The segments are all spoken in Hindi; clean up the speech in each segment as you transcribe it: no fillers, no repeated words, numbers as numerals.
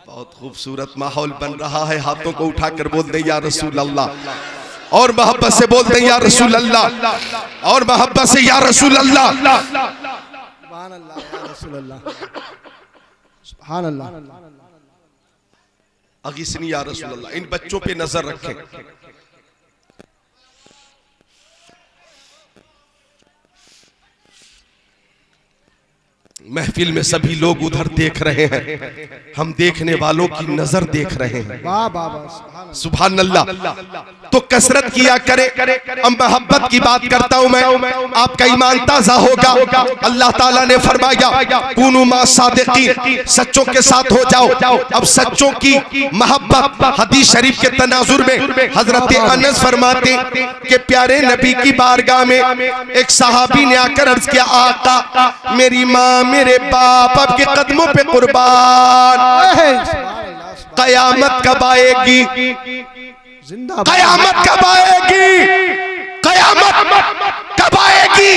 बहुत खूबसूरत माहौल बन रहा है। हाथों को उठाकर बोल दे या रसूल अल्लाह, और मोहब्बत से बोल दे या रसूल अल्लाह, और मोहब्बत से या रसूल अल्लाह। सुभान अल्लाह या रसूल अल्लाह, सुभान अल्लाह। अगिसनी या रसूल अल्लाह। इन बच्चों पे नजर रखें। महफिल में सभी लोग उधर देख रहे हैं, हम देखने वालों की नजर देख रहे हैं। वाह वाह वाह, सुभान अल्लाह। तो कसरत किया करे। अब मोहब्बत की बात करता हूं मैं, आपका ईमान ताजा होगा। अल्लाह ताला ने फरमाया कुनू मा सादिकीन, सच्चों के साथ हो जाओ। अब सच्चों की मोहब्बत, हदीस शरीफ के तनाजुर में हजरत अनस फरमाते कि प्यारे नबी की बारगाह में एक सहाबी ने आकर अर्ज किया, आका मेरी माँ मेरे बाप आपके कदमों पे कुर्बान, कयामत कब आएगी, जिंदाबाद, कयामत कब आएगी, कयामत कब आएगी।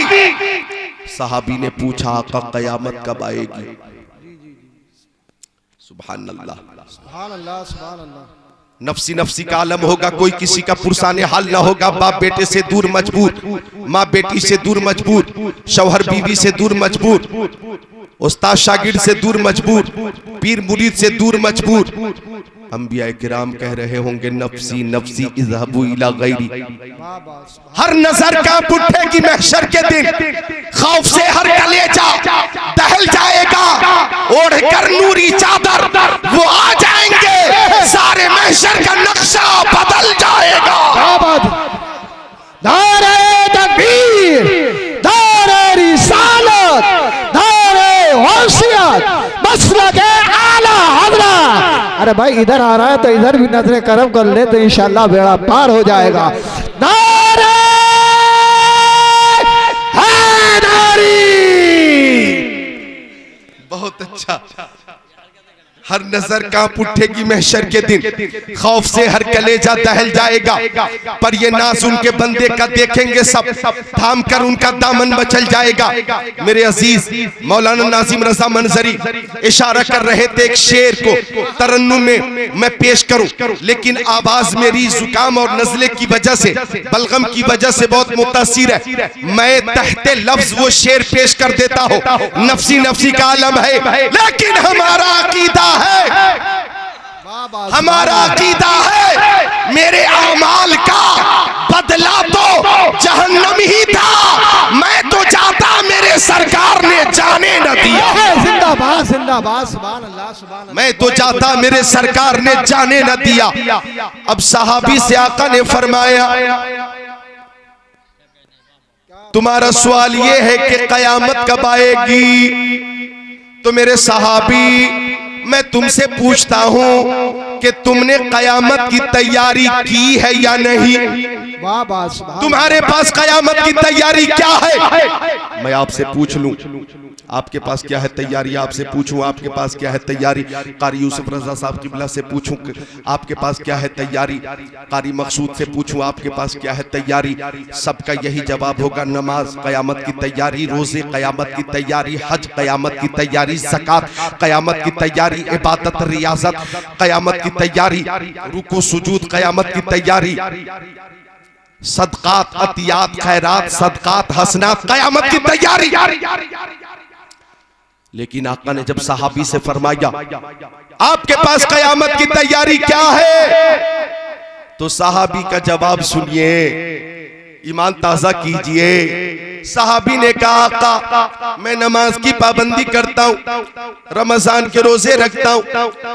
सहाबी ने पूछा आका कयामत कब आएगी। सुभान अल्लाह, सुभान अल्लाह, सुभान अल्लाह। नफसी नफसी का आलम होगा, कोई किसी का पुरसाने हाल ना होगा। बाप बेटे से दूर मजबूर, माँ बेटी से दूर मजबूर, शौहर बीवी से दूर मजबूर, उस्ताद शागिर्द से दूर मजबूर, पीर मुरीद से दूर मजबूर। अंबिया किराम कह रहे होंगे नफसी नफसी इज़हबू इला गैरी। हर नजर कांप उठेगी महशर के दिन, खौफ से हर कलेजा दहल जाएगा। ओढ़कर नूरी चादर वो आ जाएंगे, सारे महशर का नक्शा बदल जाएगा। नारे तकबीर, नारे रिसालत, नारे होशियत, मसलक आला हज़रत। अरे भाई इधर आ रहा है तो इधर भी नजरे करम कर ले तो इंशाल्लाह बेड़ा पार हो जाएगा। नारे हैदरी। बहुत अच्छा। हर नजर कांप उठेगी महशर के दिन, खौफ से हर कलेजा दहल जाएगा। पर ये नाज उनके बंदे का देखेंगे सब, थाम कर उनका दामन मचल जाएगा। मेरे अजीज मौलाना नाजिम रजा मंजरी इशारा कर रहे थे एक शेर को तरन्नुम में मैं पेश करूं, लेकिन आवाज मेरी जुकाम और नजले की वजह से, बलगम की वजह से बहुत मुतासिर है। मैं तहते लफ्ज वो शेर पेश कर देता हूं। नफसी नफसी का आलम है, लेकिन हमारा अकीदा है, हमारा अकीदा है मेरे आमाल का बदला तो जहन्नम ही था। मैं तो जाता मेरे सरकार ने जाने न दिया। जिंदाबाद जिंदाबाद, सुभान अल्लाह, सुभान अल्लाह। मैं तो जाता मेरे सरकार ने जाने न दिया। अब सहाबी से आका ने फरमाया तुम्हारा सवाल ये है कि कयामत कब आएगी। तो मेरे सहाबी मैं तुमसे पूछता हूं कि तुमने कयामत की तैयारी की है या नहीं। वाह वाह, सुभान। तुम्हारे पास कयामत की तैयारी क्या है। मैं आपसे पूछ लूं आपके पास क्या है तैयारी, आपसे पूछूं आपके पास क्या है तैयारी। कारी यूसुफ रजा साहब किबला से पूछूं आपके पास क्या है तैयारी, कारी मकसूद से पूछूं आपके पास क्या है तैयारी। सबका यही जवाब होगा नमाज कयामत की तैयारी, रोजे कयामत की तैयारी, हज कयामत की तैयारी, ज़कात कयामत की तैयारी, इबादत रियाजत कयामत की तैयारी, रुकू सुजूद कयामत की तैयारी, सदकात अतियात खैरात सदकात हसनात कयामत की तैयारी। लेकिन आका ने जब सहाबी से फरमाया आपके पास कयामत की तैयारी क्या है, तो सहाबी का जवाब सुनिए, ईमान ताजा कीजिए। सहाबी ने कहा आका मैं नमाज की पाबंदी करता हूँ, रमजान के रोजे रखता हूँ,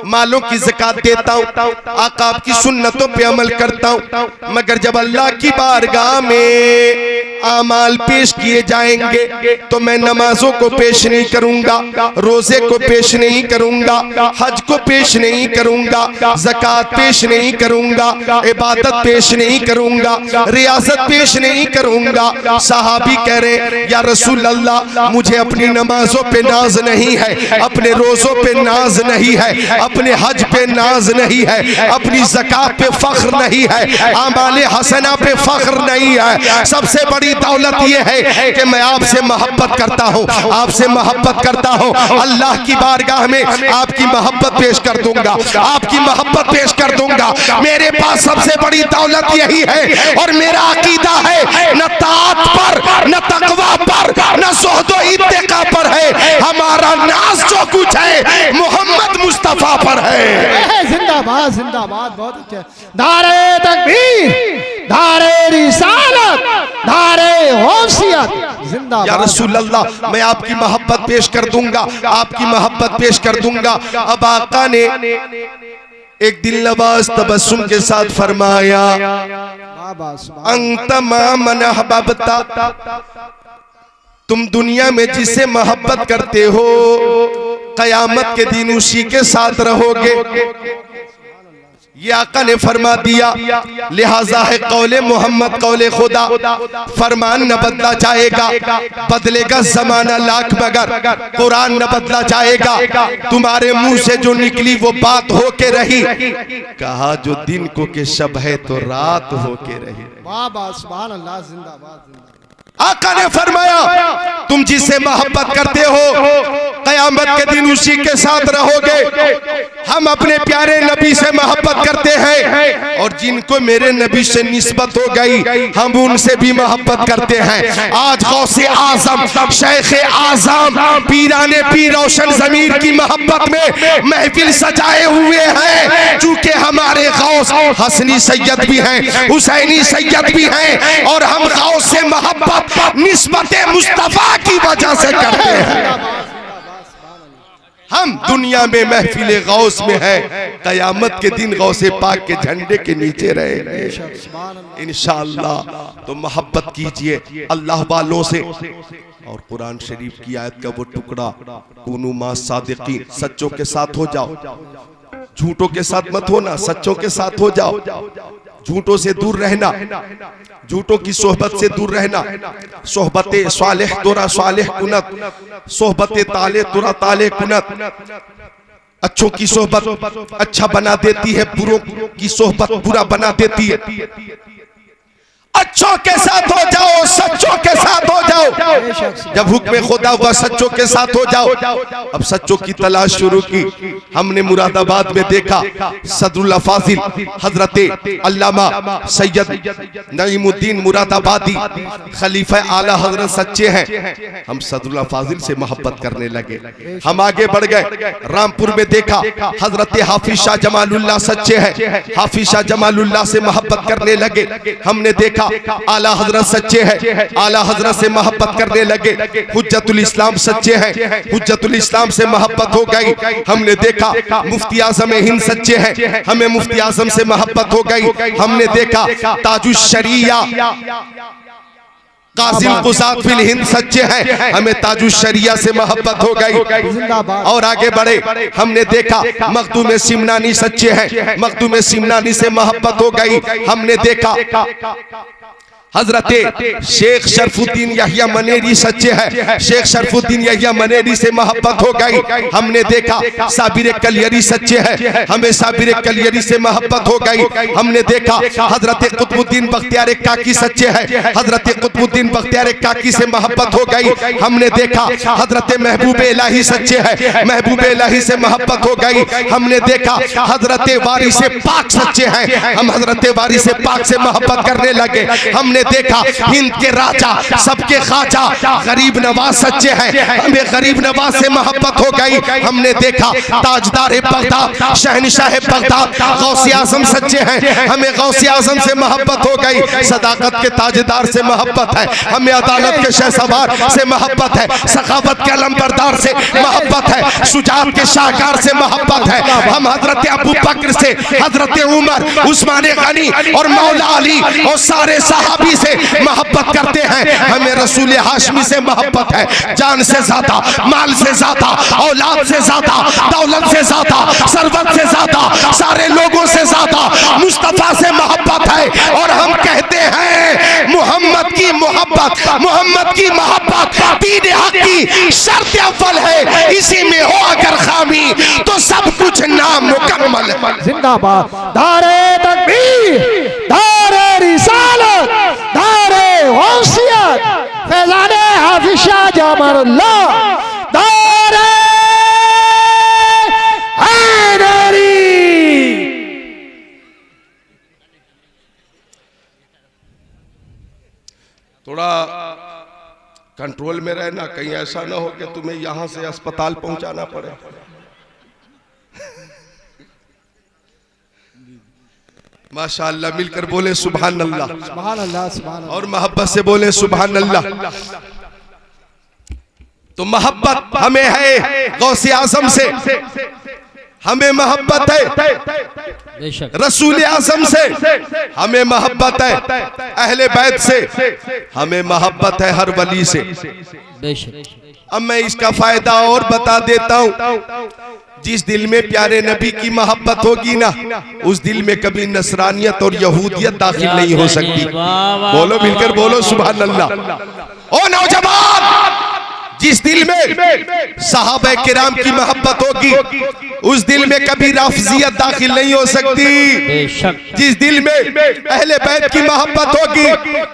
मालों की ज़कात देता हूँ, आका आपकी सुन्नतों पे अमल करता हूँ, मगर जब अल्लाह की बारगाह में आमाल पेश किए जाएंगे तो मैं नमाजों को पेश नहीं करूंगा, रोजे को पेश नहीं करूंगा, हज को पेश नहीं करूंगा, ज़कात पेश नहीं करूंगा, इबादत पेश नहीं करूंगा, रियासत पेश नहीं करूंगा। सहाबी कह रहे या रसूल अल्लाह मुझे अपनी नमाजों पे नाज नहीं है, अपने रोजों पे नाज नहीं है, अपने हज पे नाज नहीं है, अपनी ज़कात पे फख्र नहीं है, आमाले हसना पे फख्र नहीं है। सबसे बड़ी दौलत ये है कि मैं आपसे मोहब्बत करता हूँ, आपसे मोहब्बत करता हूँ। अल्लाह की बारगाह में आपकी मोहब्बत पेश कर दूंगा, आपकी मोहब्बत पेश कर दूंगा। मेरे पास सबसे बड़ी दौलत यही है और मेरा अकीदा है न ताअत पर, न तकवा पर, न ज़ुहद व इत्तिका पर है। हमारा नाज जो कुछ है मोहम्मद मुस्तफा पर है। जिंदाबाद जिंदाबाद, बहुत अच्छे। नारे तकबीर, नारे रिसालत, नारे गौसियत, जिंदाबाद। या रसूल अल्लाह मैं आपकी मोहब्बत पेश कर दूंगा, आपकी मोहब्बत पेश कर दूंगा। अब आका ने एक दिल नवाज तबस्सुम के साथ फरमाया अंत मन अहबब्ता, तुम दुनिया में जिसे मोहब्बत करते हो कयामत के दिन उसी के साथ रहोगे। ये आका ने फरमा दिया, लिहाजा है कौले मोहम्मद कौले खुदा, फरमान न बदला जाएगा, बदलेगा जमाना लाख मगर कुरान न बदला जाएगा। तुम्हारे मुंह से जो निकली वो बात हो के रही, कहा जो दिन को के शब है तो रात हो के रही। वाह वाह, सुभान अल्लाह, जिंदाबाद। आका ने फरमाया तुम जिससे मोहब्बत करते हो कयामत के दिन उसी के साथ रहोगे। हम अपने प्यारे नबी से मोहब्बत करते हैं और जिनको मेरे नबी से निस्बत हो गई हम उनसे भी मोहब्बत करते हैं। आज गौसे आजम शेख आजम पीराने पीर रोशन जमीर की मोहब्बत में महफिल सजाए हुए हैं, चूंकि हमारे गौस हसनी सैयद भी हैं, हुसैनी सैयद भी हैं और हम गौस से मोहब्बत निस्बत मुस्तफा की वजह से करते हैं। हम दुनिया में महफिल गौस में है, कयामत के दिन गौसे पाक के झंडे के नीचे रहेंगे इंशाअल्लाह। तो मोहब्बत कीजिए अल्लाह वालों से। और कुरान शरीफ की आयत का वो टुकड़ा कुनू मा सादिकीन, सच्चों के साथ हो जाओ, झूठों के साथ मत होना, सच्चों के साथ हो जाओ। झूठों से दूर रहना, झूठों की सोहबत से दूर रहना। सोहबते सालेह तोरा सालेह कुनत, सोहबते ताले तोरा ताले कुनत। अच्छों की सोहबत अच्छा बना देती है, बुरों की सोहबत बुरा बना देती है। अच्छों के साथ हो जाओ, सच्चों के साथ हो जाओ। जब हुक्म खुदा हुआ सच्चों के साथ हो जाओ। अब सच्चों की तलाश शुरू की। हमने मुरादाबाद में देखा सदरुल्लाह फाजिल हजरते अल्लामा सैयद नईमुद्दीन मुरादाबादी खलीफा आला हजरत सच्चे हैं। हम सदरुल्लाह फाजिल से मोहब्बत करने लगे। हम आगे बढ़ गए, रामपुर में देखा हजरत हाफिज शाह जमालुल्लाह सच्चे हैं, हाफिज शाह जमालुल्लाह से मोहब्बत करने लगे। हमने देखा आला हजरत सच्चे हैं, आला हजरत से मोहब्बत करने लगे। हुज्जतुल इस्लाम सच्चे हैं, हुज्जतुल इस्लाम से मोहब्बत हो गई। हमने देखा मुफ्ती आजम हिंद सच्चे हैं, हमें मुफ्ती आजम से मोहब्बत हो गई। हमने देखा ताजुश शरिया कासिम कुसात फिल हिंद सच्चे हैं, हमें ताजुश शरिया से मोहब्बत हो गई। और आगे बढ़े, हमने देखा मखदूम सिमनानी सच्चे हैं, मखदूम सिमनानी से मोहब्बत हो गई। हमने देखा हजरत शेख शरफुद्दीन यहिया मनेरी सच्चे हैं, शेख शरफुद्दीन यहिया मनेरी से मोहब्बत हो गई। हमने देखा साबिर कलियरी सच्चे हैं, हमें साबिर कलियरी से मोहब्बत हो गई। हमने देखा हजरत कुतुबुद्दीन बख्तियार काकी सच्चे हैं, हजरत कुतुबुद्दीन बख्तियार काकी से मोहब्बत हो गई। हमने देखा हजरत महबूब इलाही सच्चे हैं, महबूब इलाही से मोहब्बत हो गई। हमने देखा हजरत वारिस पाक सच्चे हैं, हम हजरत वारिस पाक से मोहब्बत करने लगे। हमने देखा हिंद के राजा सबके खाजा गरीब नवाज सच्चे हैं, हमें गरीब नवाज से मोहब्बत हो गई। हमने देखा ताजदार बगदाद शहनशाह बगदाद गौसे आजम सच्चे हैं, हमें गौसे आजम से मोहब्बत हो गई। सदाकत के ताजदार से मोहब्बत है, हमें अदालत के शहसवार से मोहब्बत है, सखावत के अलमबरदार से मोहब्बत है, शुजात के शाहकार से मोहब्बत है। हम हजरत अबू बकर से, हजरत उमर, उस्मान गनी और मौला अली और सारे सहाबी से मोहब्बत करते हैं। हमें रसूल हाशमी से मोहब्बत है, जान से ज्यादा, माल से ज्यादा, औलाद से ज्यादा, दौलत से ज्यादा, सरवत से ज्यादा, सारे लोगों से ज्यादा मुस्तफा से मोहब्बत है। और हम कहते हैं मोहम्मद मोहम्मद की मोहब्बत, मोहम्मद की मोहब्बत दीन हक की शर्त अव्वल है। इसी में हो अगर खामी तो सब कुछ नामुकम्मल है। जिंदाबाद। धारे तकबीर, धारे रिसालत, धारे गौसियत, फैजाने हाफिज शाह जमानुल्लाह, धारे हैदरी। थोड़ा कंट्रोल में रहना, कहीं ऐसा ना हो कि तुम्हें यहां से अस्पताल पहुंचाना पड़े। माशाअल्लाह, मिलकर बोले सुभान अल्लाह, सुभान अल्लाह, सुभान अल्लाह। और मोहब्बत से बोले सुभान अल्लाह। तो मोहब्बत हमें है गौसे आजम से, हमें मोहब्बत है रसूल आजम से, हमें मोहब्बत है अहले बैत से, हमें मोहब्बत है हर वली से। अब मैं इसका फायदा और बता देता हूँ। जिस दिल में प्यारे नबी की मोहब्बत होगी ना, उस दिल में कभी नसरानियत और यहूदियत दाखिल नहीं हो सकती। बोलो, मिलकर बोलो सुभान अल्लाह। ओ नौजवान, जिस दिल में सहाबा किराम की मोहब्बत होगी, उस दिल में कभी राफजियत दाखिल नहीं हो सकती। जिस दिल में अहले बैत की मोहब्बत होगी,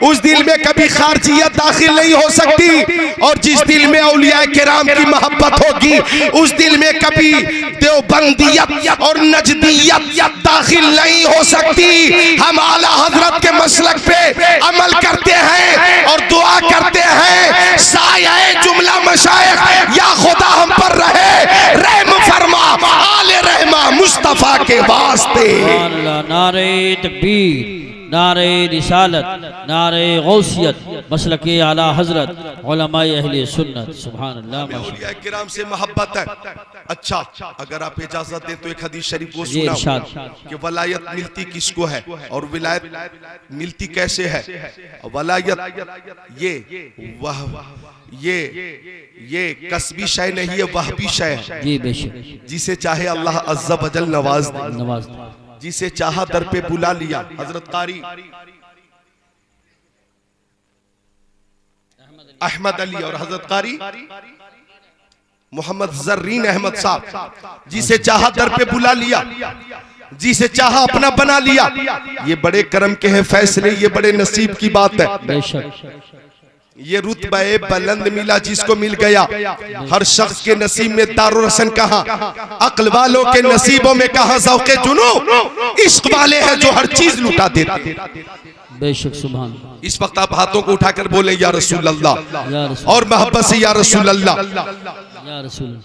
उस दिल में कभी खारजियत दाखिल नहीं हो सकती। और जिस दिल में औलिया किराम की मोहब्बत होगी, उस दिल में कभी देवबंदियत और नजदियत दाखिल नहीं हो सकती। हम आला हजरत के मसलक पे अमल करते हैं और दुआ करते हैं, साये जुमला मशाइख या खुदा हम पर रहे, रहम फरमा आले रहमा मुस्तफा के वास्ते। नारे तकबीर, नारे रिसालत, नारे गौसियत, मसलके आला हजरत, उलमाए अहले सुन्नत। सुभान अल्लाह। औलिया किराम से मोहब्बत है। अच्छा, अगर आप इजाजत दें तो एक हदीस शरीफ को सुनाऊं कि वलायत मिलती किसको है और विलायत मिलती कैसे है। वलायत ये कसबी शय नहीं है, वहबी शय है। जी बेशक। जिसे चाहे अल्लाह अज़्ज़ा वजल नवाज दे, जिसे चाहा दर पे बुला लिया। हजरत कारी अहमद अली और हजरत कारी मोहम्मद जर्रीन अहमद साहब, जिसे चाहा दर पे बुला लिया, जिसे चाहा अपना बना लिया। ये बड़े करम के हैं फैसले, ये बड़े नसीब की बात है। ये रुतबा बुलंद मिला जिसको मिल गया। हर शख्स के नसीब में दारुल हसन कहा, अक्ल वालों के नसीबों में कहा ज़ौक़े जुनू। इश्क वाले हैं जो हर चीज लुटा देते। बेशक सुभान। इस वक्त आप हाथों को उठाकर बोले या रसूल अल्लाह, और मोहब्बत से या रसूल अल्लाह, या रसूल।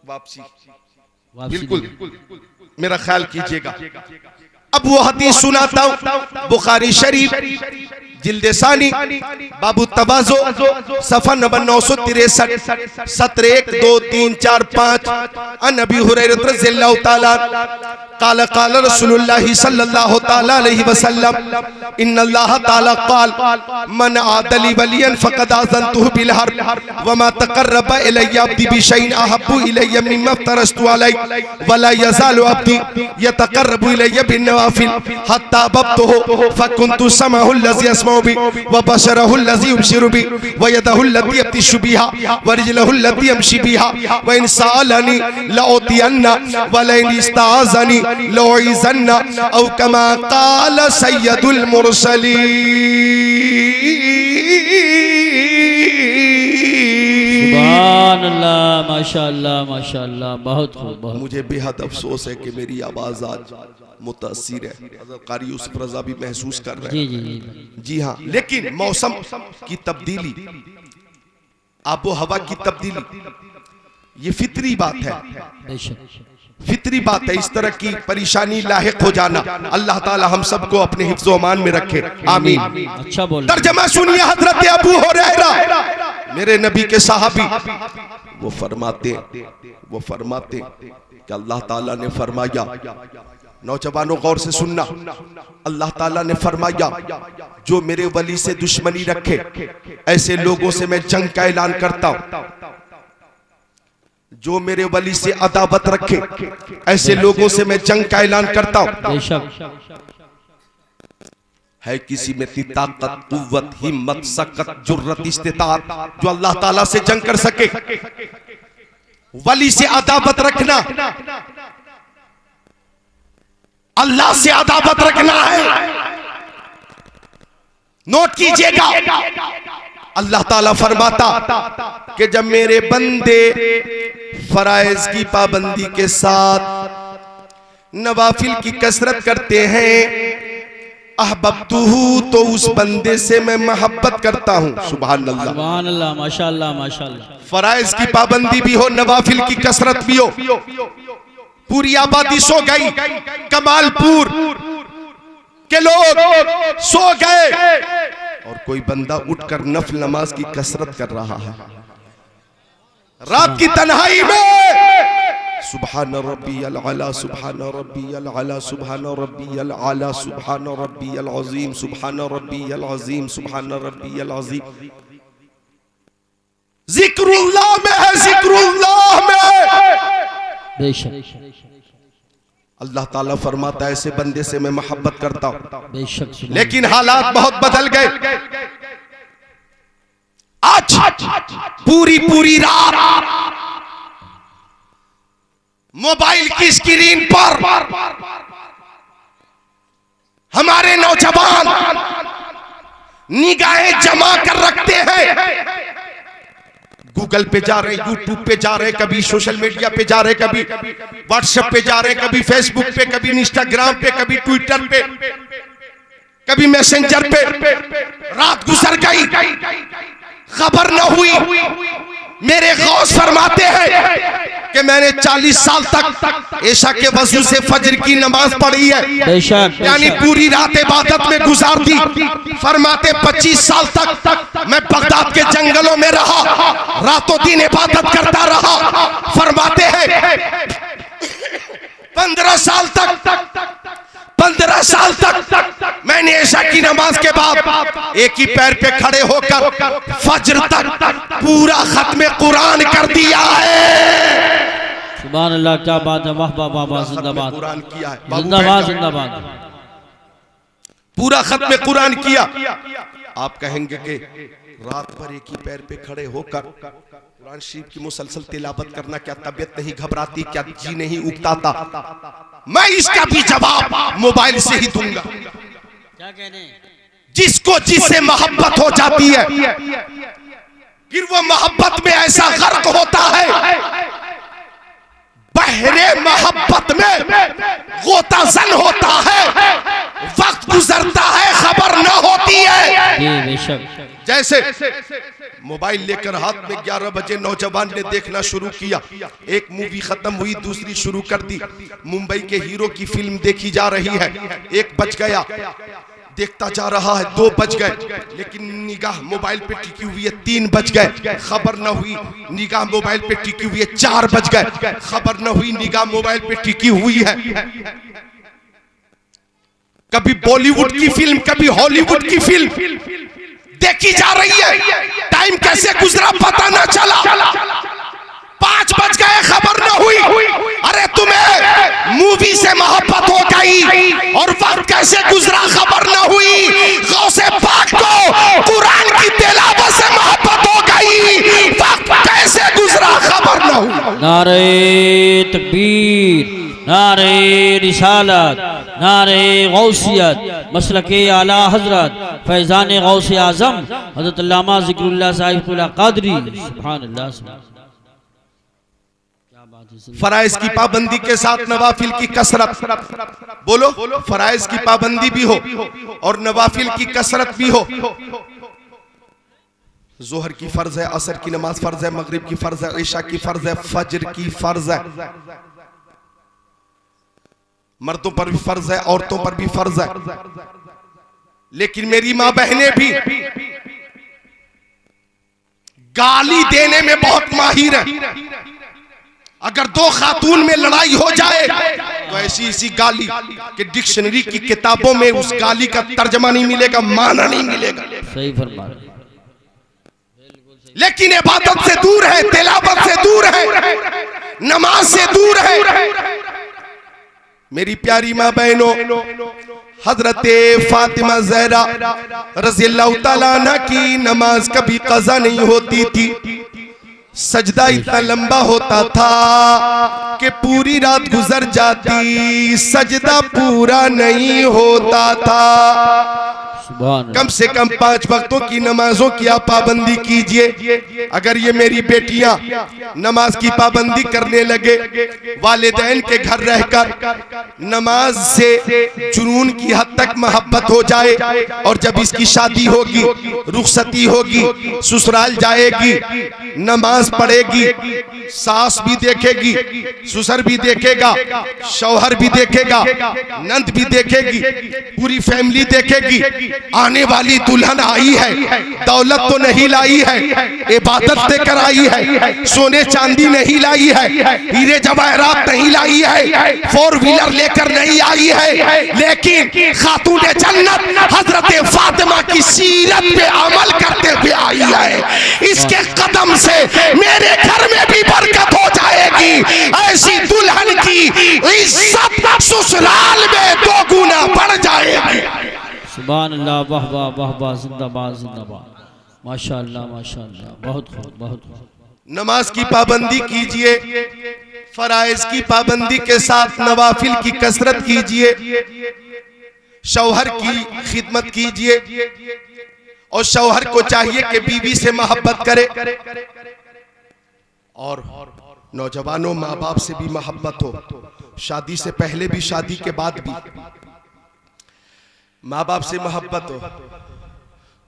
वापसी बिल्कुल मेरा ख्याल कीजिएगा। अब वो हदीस सुनाता हूं, बुखारी शरीफ जिल्द सानी बाबू तवाज़ो सफ़ा नंबर 963 सत्र 1 2 3 4 5 अन अबी हुरैरा रज़ियल्लाहु ताला क़ाल क़ाल रसूलुल्लाह सल्लल्लाहु ताला अलैहि वसल्लम इन्नल्लाह ताला क़ाल मन आदली वलियन फ़क़द आज़नतुहु बिल हर्ब व मा तक़र्रबा इलय्या अब्दी बिशैइन अहब्बु इलय्या मिम्मा फ़तरस्तु अलैहि व ला यज़ालु अब्दी यतक़र्रबु इलय्या बिन नवाफ़िल हत्ता अहबब्तुहु फ़कुन्तु समअहु अल्लज़ी यस्मअु व बशरहु अल्लज़ी युबशिरु बि व यदहु अल्लती यब्तिशु बिहा व रिजलहु अल्लती यमशी बिहा व इन सअलनी लअतियन्ना व लइन इस्ताज़नी लउइज़न्ना औ कमा क़ाल सय्यदुल मुरसलीन। सुभान अल्लाह, माशाअल्लाह, माशाअल्लाह। बहुत खूब, बहुत। मुझे बेहद अफसोस है कि मेरी आवाज आज मुतासिर है। हज़रत कारी यूसुफ रज़ा भी महसूस कर रहे हैं। जी। जी हाँ, लेकिन मौसम की तब्दीली, आबो हवा की तब्दीली, ये फितरी बात है, फितरी बात है। इस तरह की परेशानी लाहिक हो जाना, अल्लाह ताला हम सबको अपने हिफ्ज़ व अमान में रखे, आमीन। अच्छा बोल। तर्जमा सुनिए हज़रत अबू हुरैरा मेरे नबी के सहाबी, वो फरमाते कि अल्लाह ताला ने फरमाया, नौजवानों गौर से सुनना, अल्लाह ताला ने फरमाया जो मेरे वली से दुश्मनी रखे ऐसे लोगों से मैं जंग का ऐलान करता हूं। जो मेरे वली से अदावत रखे ऐसे लोगों से मैं जंग का ऐलान करता हूं। है किसी में इतनी ताकत, कुव्वत, हिम्मत, सकत, जुर्रत, इस्तिताअत जो अल्लाह ताला से जंग कर सके? वली से अदावत रखना, अल्लाह से अदावत रखना है। नोट कीजिएगा, अल्लाह ताला फरमाता कि जब मेरे बंदे फराइज की पाबंदी के साथ नवाफिल की कसरत करते हैं, अहबब्तुहु, तो उस बंदे से मैं मोहब्बत करता हूं। सुभान अल्लाह, सुभान अल्लाह, माशाअल्लाह माशाअल्लाह। फराइज की पाबंदी भी हो, नवाफिल की कसरत भी हो। पूरी आबादी सो गई, कमालपुर के लोग सो गए और कोई बंदा उठकर नफल नमाज की कसरत कर रहा है रात की तन्हाई में। सुभान रब्बियल आला, सुभान रब्बियल आला, सुभान रब्बियल आला, सुभान रब्बियल अज़ीम, सुभान रब्बियल अज़ीम, सुभान रब्बियल अज़ीम। जिक्रुल्लाह में है, जिक्रुल्लाह में। बेशक अल्लाह ताला फरमाता है ऐसे बंदे से मैं मोहब्बत करता हूं। बेशक। लेकिन हालात बहुत बदल गए। आज पूरी पूरी रात मोबाइल की स्क्रीन पर हमारे नौजवान निगाहें जमा कर रखते हैं। गूगल पे जा रहे, यूट्यूब पे जा रहे, कभी सोशल मीडिया पे जा रहे, कभी व्हाट्सएप पे जा रहे, कभी फेसबुक पे, कभी इंस्टाग्राम पे, कभी ट्विटर पे, कभी मैसेंजर पे। रात गुजर गई, खबर न हुई। मेरे गौस फरमाते हैं कि मैंने 40 साल तक ऐशा के वजू से फजर की नमाज पढ़ी है, बेशक, यानी पूरी रात इबादत में गुजार दी। फरमाते 25 साल तक मैं बगदाद के जंगलों में रहा, रातों दिन इबादत करता रहा। फरमाते हैं 15 साल तक मैंने ऐशा की नमाज के बाद एक ही पैर पे खड़े होकर फजर तक पूरा खत्म कुरान कर दिया है। सुभान अल्लाह, क्या बात है, वाह वाह वाह वाह, जिंदाबाद कुरान किया है, जिंदाबाद जिंदाबाद। पूरा खत्म कुरान किया। आप कहेंगे कि रात भर एक ही पैर पे खड़े होकर कुरान शरीफ की मुसलसल तिलावत करना क्या तबीयत नहीं घबराती, क्या जी नहीं उगताता? मैं इसका भी जवाब मोबाइल से ही दूंगा। क्या कहने? जिसको जिससे मोहब्बत हो जाती है फिर वो मोहब्बत में ऐसा गर्क होता है, बहरे मोहब्बत में गोताजन होता है, वक्त गुजरता है, खबर न होती है। जी बेशक। जैसे मोबाइल लेकर हाथ में 11 बजे नौजवान ने देखना शुरू किया, एक मूवी खत्म हुई, दूसरी शुरू कर दी। मुंबई के हीरो की फिल्म देखी जा रही है, 1 बज गया, देखता जा रहा है, 2 बज गए, लेकिन निगाह मोबाइल पे टिकी हुई है, 3 बज गए, खबर न हुई। निगाह मोबाइल पे टिकी हुई है, 4 बज गए, खबर न हुई। निगाह मोबाइल पे टिकी हुई है। कभी बॉलीवुड की फिल्म, कभी हॉलीवुड की फिल्म देखी जा रही है, टाइम कैसे गुजरा पता न चला। 5 बज गए, खबर न हुई। अरे तुम्हें मूवी से मोहब्बत हो गई और वक्त कैसे गुजरा खबर न हुई। गौसे पाक को कुरान की तिलावत से मोहब्बत हो गई, वक्त कैसे गुजरा खबर न हुई। नारे तकबीर, नारे रिसालत, नारे गौसियत, मसलके आला हजरत फैजान गौस आजम हजरत अल्लामा ज़िक्रुल्लाह साहिब कादरी। सुभान अल्लाह। फराइज की पाबंदी के साथ नवाफिल की कसरत, बोलो, फराइज की पाबंदी भी हो और नवाफिल की कसरत भी हो। जोहर की फर्ज है, असर की नमाज फर्ज है, मगरिब की फर्ज है, ईशा की फर्ज है, फजर की फर्ज है। मर्दों पर भी फर्ज है, औरतों पर भी फर्ज है। लेकिन मेरी मां बहनें भी गाली देने में बहुत माहिर है। अगर 2 खातून में लड़ाई हो जाए तो ऐसी इसी गाली के डिक्शनरी की किताबों में उस गाली का तर्जमा नहीं मिलेगा, माना नहीं मिलेगा। सही फरमा रहे। लेकिन इबादत से दूर है, तिलावत से दूर है, नमाज से दूर है। मेरी प्यारी माँ बहनों, हजरत फातिमा ज़हरा रज़ियल्लाहु ताला अन्हा की नमाज कभी कज़ा नहीं होती थी। सजदा इतना लंबा होता था कि पूरी रात गुजर जाती, सजदा पूरा नहीं होता था। कम से कम 5 वक्तों की नमाजों की आप पाबंदी कीजिए। अगर ये मेरी बेटियां नमाज की पाबंदी करने लगे, वालिदैन के घर रहकर नमाज से जुनून की हद तक मोहब्बत हो जाए, और जब इसकी शादी होगी, रुखसती होगी, ससुराल जाएगी, नमाज पढ़ेगी, सास भी देखेगी, ससुर भी देखेगा, शौहर भी देखेगा, नंद भी देखेगी, पूरी फैमिली देखेगी। आने वाली दुल्हन आई है, दौलत तो नहीं लाई है, इबादत देकर आई है, सोने चांदी नहीं लाई है, हीरे जवाहरात नहीं लाई है, 4 व्हीलर लेकर नहीं आई है, लेकिन खातूने जन्नत हजरत फातिमा की सीरत पे अमल करते हुए आई है। इसके कदम से मेरे घर में भी बरकत हो जाएगी। ऐसी दुल्हन की इज्जत ससुराल में 2 गुना बढ़ जाएगी। सुभान अल्लाह, वाह वाह वाह वाह, जिंदाबाद जिंदाबाद, माशाअल्लाह माशाअल्लाह, बहुत खूब बहुत खूब। नमाज की पाबंदी कीजिए, फराइज की पाबंदी के साथ नवाफिल की कसरत कीजिए, शौहर की खिदमत कीजिए, और शौहर को चाहिए कि बीवी से मोहब्बत करे, और नौजवानों माँ बाप से भी मोहब्बत हो, शादी से पहले भी, शादी के बाद भी माँ बाप से मोहब्बत हो।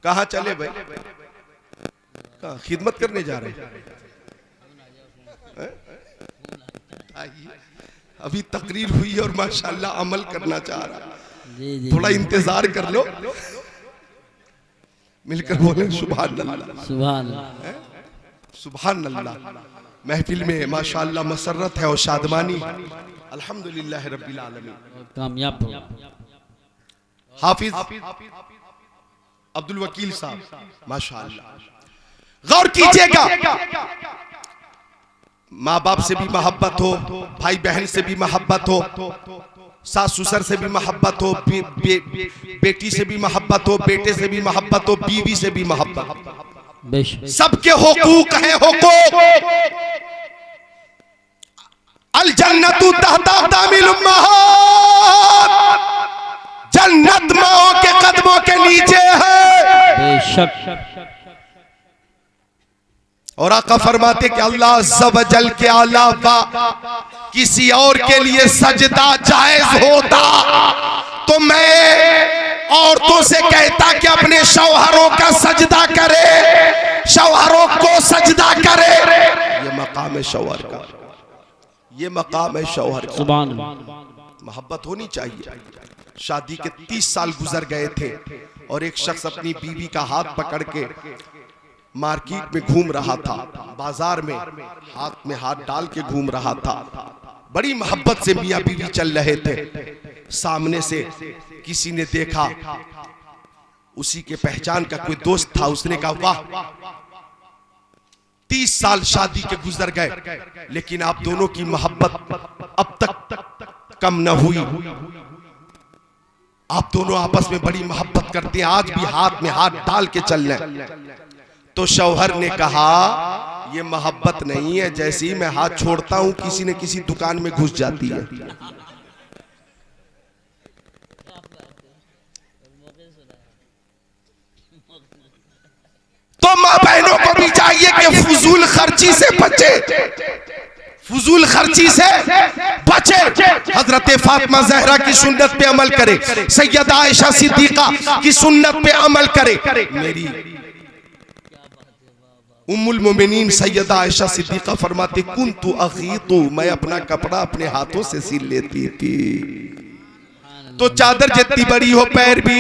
कहाँ चले भाई, कहाँ खिदमत करने जा रहे हैं? अभी तकरीर हुई और माशाल्लाह अमल करना चाह रहा, थोड़ा इंतजार कर लो, मिलकर बोले सुभान अल्लाह सुभान अल्लाह सुभान अल्लाह। महफिल में माशाल्लाह मसरत है और शादमानी, अल्हम्दुलिल्लाह रब्बिल आलमीन। कामयाब हो। हाफिज अब्दुल वकील साहब माशाअल्लाह, गौर कीजिएगा, माँ बाप से भी मोहब्बत हो, भाई बहन से भी मोहब्बत हो, सास ससुर से भी मोहब्बत हो, बेटी से भी मोहब्बत हो, बेटे से भी मोहब्बत हो, बीवी से भी मोहब्बत। सबके हुकूक हैं, हुकूक। अल जन्नतु तहता अक़दामिल उम्महात, जन्नत माओ के कदमों के नीचे है। बेशक। और आका फरमाते कि अल्लाह अज़्ज़ा व जल के अलावा किसी और के लिए सजदा जायज होता तो मैं औरतों से कहता कि अपने शौहरों का सजदा करे, शौहरों को सजदा करे। ये मकाम है शौहर का, ये मकाम है शौहर का। सुभान अल्लाह। मोहब्बत होनी चाहिए। शादी के 30 साल गुजर गए थे और एक शख्स अपनी बीवी का हाथ पकड़ के मार्केट में घूम रहा था, बाजार में हाथ में हाथ डाल के घूम रहा था। बड़ी मोहब्बत से मियां बीवी चल रहे थे। सामने से किसी ने देखा, उसी के पहचान का कोई दोस्त था, उसने कहा वाह 30 साल शादी के गुजर गए लेकिन आप दोनों की मोहब्बत अब तक कम न हुई, आप दोनों आपस में बड़ी मोहब्बत करते हैं, आज भी हाथ में हाथ डाल के चल रहे। तो शौहर ने कहा ये मोहब्बत नहीं है, जैसे ही मैं हाथ छोड़ता हूं किसी न किसी दुकान में घुस जाती है। तो मां बहनों को भी चाहिए कि फजूल खर्ची से बचे, फजूल खर्ची से बचे। हजरत फातिमा ज़हरा की सुन्नत पे अमल करे, सैयदा आयशा सिद्दीका की सुन्नत पे अमल करे। मेरी उम्मुल मोमिनीन सैयदा आयशा सिद्दीका फरमाती कुन्तु अगीतु, मैं अपना कपड़ा अपने हाथों से सिल लेती थी। तो चादर जितनी बड़ी हो पैर भी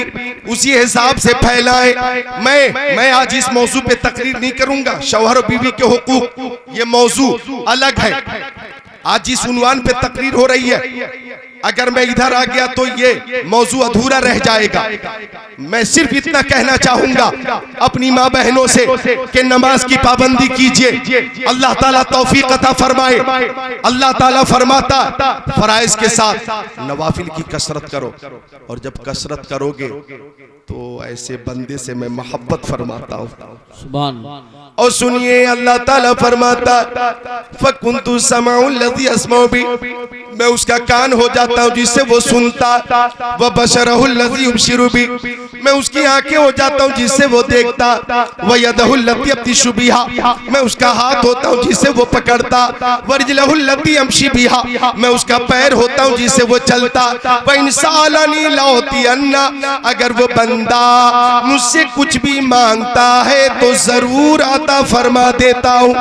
उसी हिसाब से फैलाए। मैं आज इस मौजू पे तकरीर नहीं करूंगा, शौहर और बीवी के हुकूक, ये मौजू अलग है। आज जिस उन्वान पे तकरीर हो रही है अगर मैं इधर आ गया तो ये मौजू अधूरा रह जाएगा। मैं सिर्फ इतना कहना चाहूंगा अपनी माँ बहनों से कि नमाज की पाबंदी कीजिए, अल्लाह ताला तौफीक अता फरमाए। अल्लाह ताला फरमाता फराइज के साथ नवाफिल की कसरत करो, और जब कसरत करोगे तो ऐसे बंदे से मैं मोहब्बत फरमाता हूँ। सुभान। और सुनिए अल्लाह ताला फरमाता फकुन्तु समाउल लज़ी अस्माउ बि, मैं उसका कान हो जाता हूँ जिससे वो सुनता, व बशरुल लज़ी युबशिरु बि, मैं उसकी आंखें हो जाता हूँ जिससे वो देखता, व यदहुल लती यब्तिशु बिहा, मैं उसका हाथ होता हूँ जिससे वो पकड़ता, व रिजलहुल लती यमशी बिहा, मैं उसका पैर होता हूँ जिससे वो चलता, व इन सअलनी लअतियन्ना, अगर वो बंदा मुझसे कुछ भी मांगता है तो जरूर अता फरमा देता हूँ।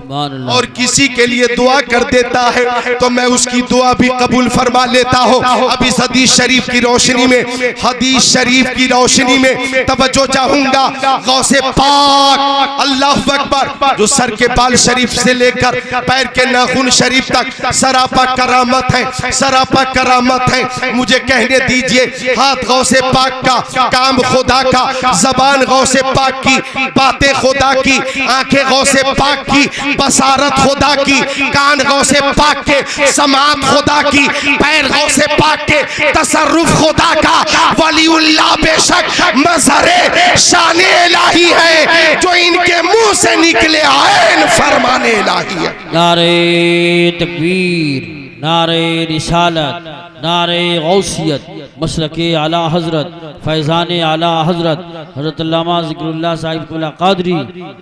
और किसी के लिए दुआ कर देता है तो मैं उसकी दुआ भी कबूल फरमा लेता हूँ। अब इस हदीस शरीफ की रोशनी में, हदीस शरीफ की रोशनी में तवज्जो चाहूंगा। गौसे पाक अल्लाह अकबर, जो सर के बाल शरीफ से लेकर पैर के नाखून शरीफ तक सरापा करामत है, सरापा करामत है। मुझे कहने दीजिए, हाथ गौसे पाक का, काम खुदा का, जबान गौसे पाक की, बातें खुदा की, आंखें गौसे पाक की, बसारत खुदा की, कान गौसे पाक के, समात खुदा की, पैर गौसे पाक के, तसर्रुफ खुदा का। वलीउल्लाह बेशक मज़हरे शाने इलाही है, जो इनके मुंह से निकले आयन फरमाने इलाही है। नारे तकबीर, नारे रिसालत, नारे गौसियत, मसलके आला हजरत, फैज़ान आला हजरत हज़रत अल्लामा ज़िक्रुल्लाह साहिब कुल्ला क़ादरी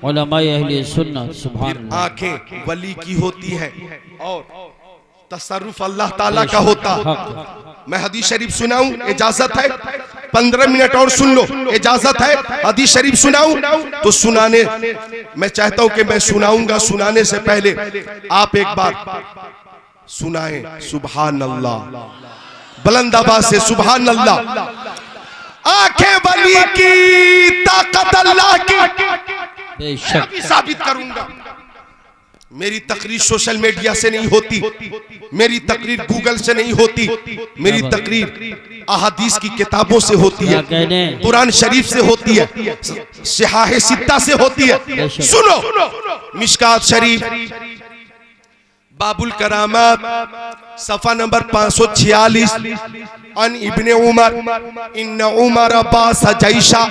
उलमाए अहले सुन्नत। सुभान। आंखें वली की होती है और तसर्रुफ अल्लाह ताला का होता। मैं हदीस शरीफ सुनाऊं, इजाजत है? 15 मिनट और सुन लो, इजाजत है? हदीस शरीफ सुनाऊं तो सुनाने, मैं चाहता हूं कि मैं सुनाऊंगा, सुनाने से पहले आप एक बार सुनाएं सुभान अल्लाह, बुलंद आवाज से सुभान अल्लाह। आंखें वली की, ताकत अल्लाह की, बेशक साबित करूंगा। मेरी तकरीर सोशल मीडिया से नहीं होती, मेरी तकरीर गूगल से नहीं होती, मेरी तकरीर अहादीस की किताबों से होती है, कुरान शरीफ से होती है, सिहाह सित्ता से होती है। सुनो, मिशकात शरीफ बाबुल करामात सफा नंबर 546, अन इब्ने उमर इन्ना उमर अब्बास जैशा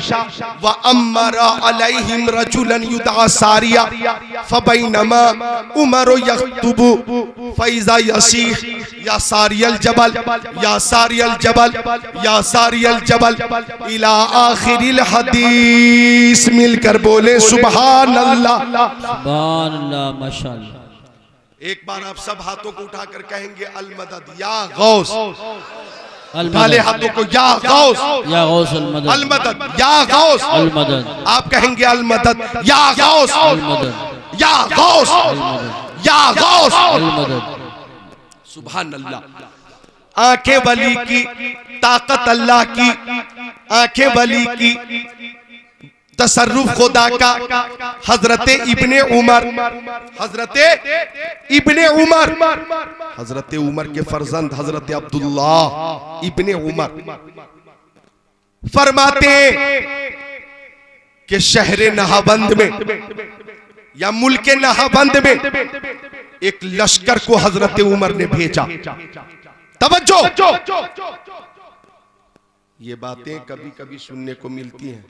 व अम्मरा अलैहिम रजुलन युदआ सारिया फबैनमा उमर यख्तुबु फैज़ा यसीह या सारियल जबल, या सारियल जबल, या सारियल जबल इला आखिरिल हदीस। मिलकर बोले सुभान अल्लाह, सुभान अल्लाह, माशाअल्लाह। एक बार आप सब हाथों को उठाकर कहेंगे अल मदद या गौस, उठा ले हाथों को, या गौस, या गौस अल मदद, अल मदद, या गौस अल मदद, आप कहेंगे अल मदद, या गौस, अल मदद, या गौस, अल मदद, या गौस, अल मदद। सुभान अल्लाह। आंखें वली की, ताकत अल्लाह की, आंखें वली की, तसर्रुफ खुदा का। हजरत इब्ने उमर, हजरत इब्ने उमर, हजरत उमर के फर्जंद हजरत अब्दुल्लाह इब्ने उमर फरमाते कि शहर नहाबंद में या मुल्क नहाबंद में एक लश्कर को हजरत उमर ने भेजा। तवज्जो, ये बातें कभी कभी सुनने को मिलती हैं।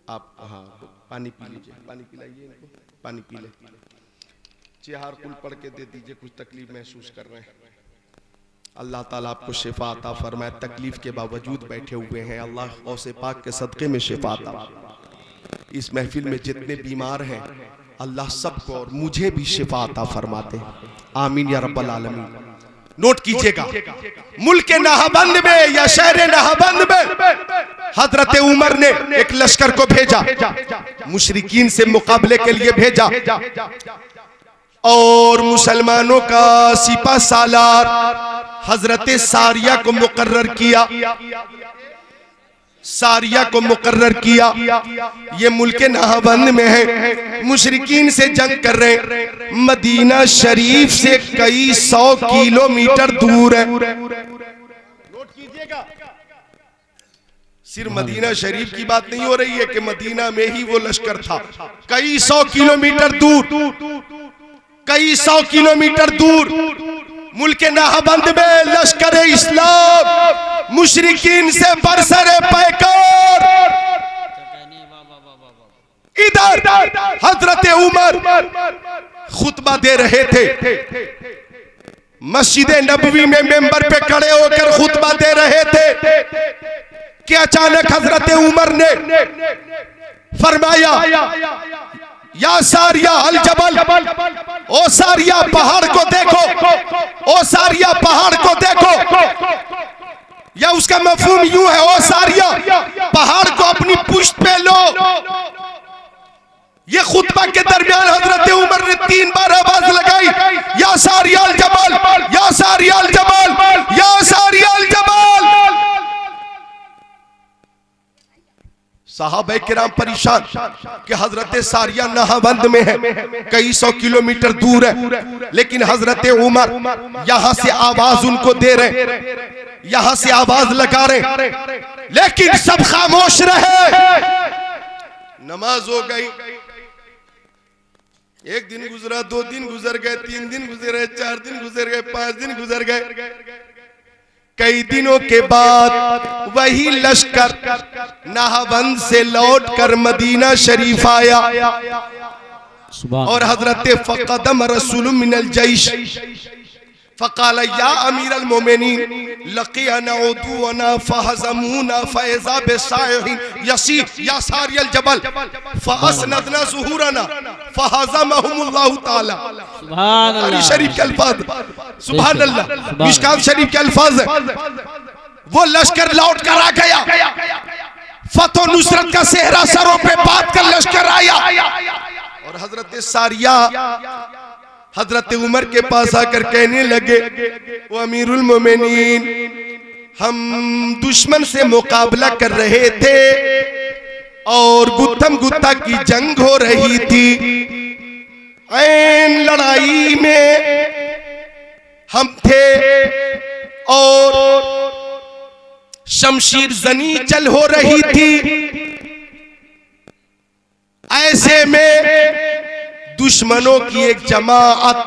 आप हाँ पानी पी लीजिए, पानी पिलाइए इनको, पानी पी ले। चिहार कुल पढ़ के दे दीजिए, कुछ तकलीफ महसूस कर रहे हैं। अल्लाह ताला आपको शिफा अता फरमाए। तकलीफ के बावजूद बैठे हुए हैं, अल्लाह गौसे पाक के सदके में शिफा अता। इस महफिल में जितने बीमार हैं अल्लाह सबको और मुझे भी शिफा अता फरमाते। आमीन या रब्बल आलमीन। नोट कीजिएगा, मुल्क नहाबंद में या शहर नहाबंद में हजरत उमर ने एक लश्कर को भेजा, मुशरिकीन से मुकाबले के लिए भेजा, और मुसलमानों का सिपा सालार हजरत सारिया को मुकर्रर किया। सारिया को मुकर्रर किया। ये मुल्क नाहबंद में है, मुशरिकीन से जंग कर रहे हैं, मदीना शरीफ से कई 100 किलोमीटर दूर है। नोट कीजिएगा, सिर्फ मदीना शरीफ की बात नहीं हो रही है कि मदीना में ही वो लश्कर था, कई 100 किलोमीटर दूर, कई 100 किलोमीटर दूर मुल्क नाहबंद में लश्कर इस्लाम मुशरिकीन से बरसरे पैकार। इधर हजरत उमर खुतबा दे रहे थे, मस्जिद नबवी में मेंबर पे खड़े होकर खुतबा दे रहे थे कि अचानक हजरत उमर ने फरमाया, या सारिया अल जबल, ओ सारिया पहाड़ को देखो, ओ सारिया पहाड़ को देखो। या उसका मफहूम यूं है, ओ सारिया पहाड़ को अपनी पुश्त पे लो। ये खुतबा के दरमियान हजरत उमर ने 3 बार आवाज लगाई, या सारिया अल जबल, या सारिया अल जबल, या सारिया अल जबल। साहबे किराम परेशान कि हजरत सारिया नाहबंद में है, कई 100 किलोमीटर दूर है, लेकिन हजरत उमर यहां से आवाज उनको दे रहे, यहां से आवाज लगा रहे, लेकिन सब खामोश रहे। नमाज हो गई, 1 दिन गुजरा, 2 दिन गुजर गए, 3 दिन गुजरे, 4 दिन गुजर गए, 5 दिन गुजर गए। कई दिनों के बाद वही लश्कर नाहबंद से लौट कर मदीना शरीफ आया और हजरत फ़क़दम रसूल मिनल जैश फ़क़ाल या अमीर अल मोमिनीन लक़ियना उदुवना फ़हज़मूना फ़इज़ा बिसाइहिन यसीह या सारियल जबल फ़अस्नदना ज़ुहूरना फ़हज़महुमुल्लाहु ताला। सुभान अल्लाह, शरीफ के अल्फाज, सुभान अल्लाह, मिशकात शरीफ के अल्फाज है। वो लश्कर लौट कर आ गया, फतो नुसरत का सेहरा सरों पे बात कर लश्कर आया और हजरत सारिया हजरत उमर के पास आकर कहने लगे, वो अमीरुल मोमिनीन, हम दुश्मन से मुकाबला कर रहे थे और गुत्थम गुत्ता की जंग हो रही थी। ऐन लड़ाई में हम थे और शमशीर जनी चल हो रही थी। ऐसे में दुश्मनों की एक जमात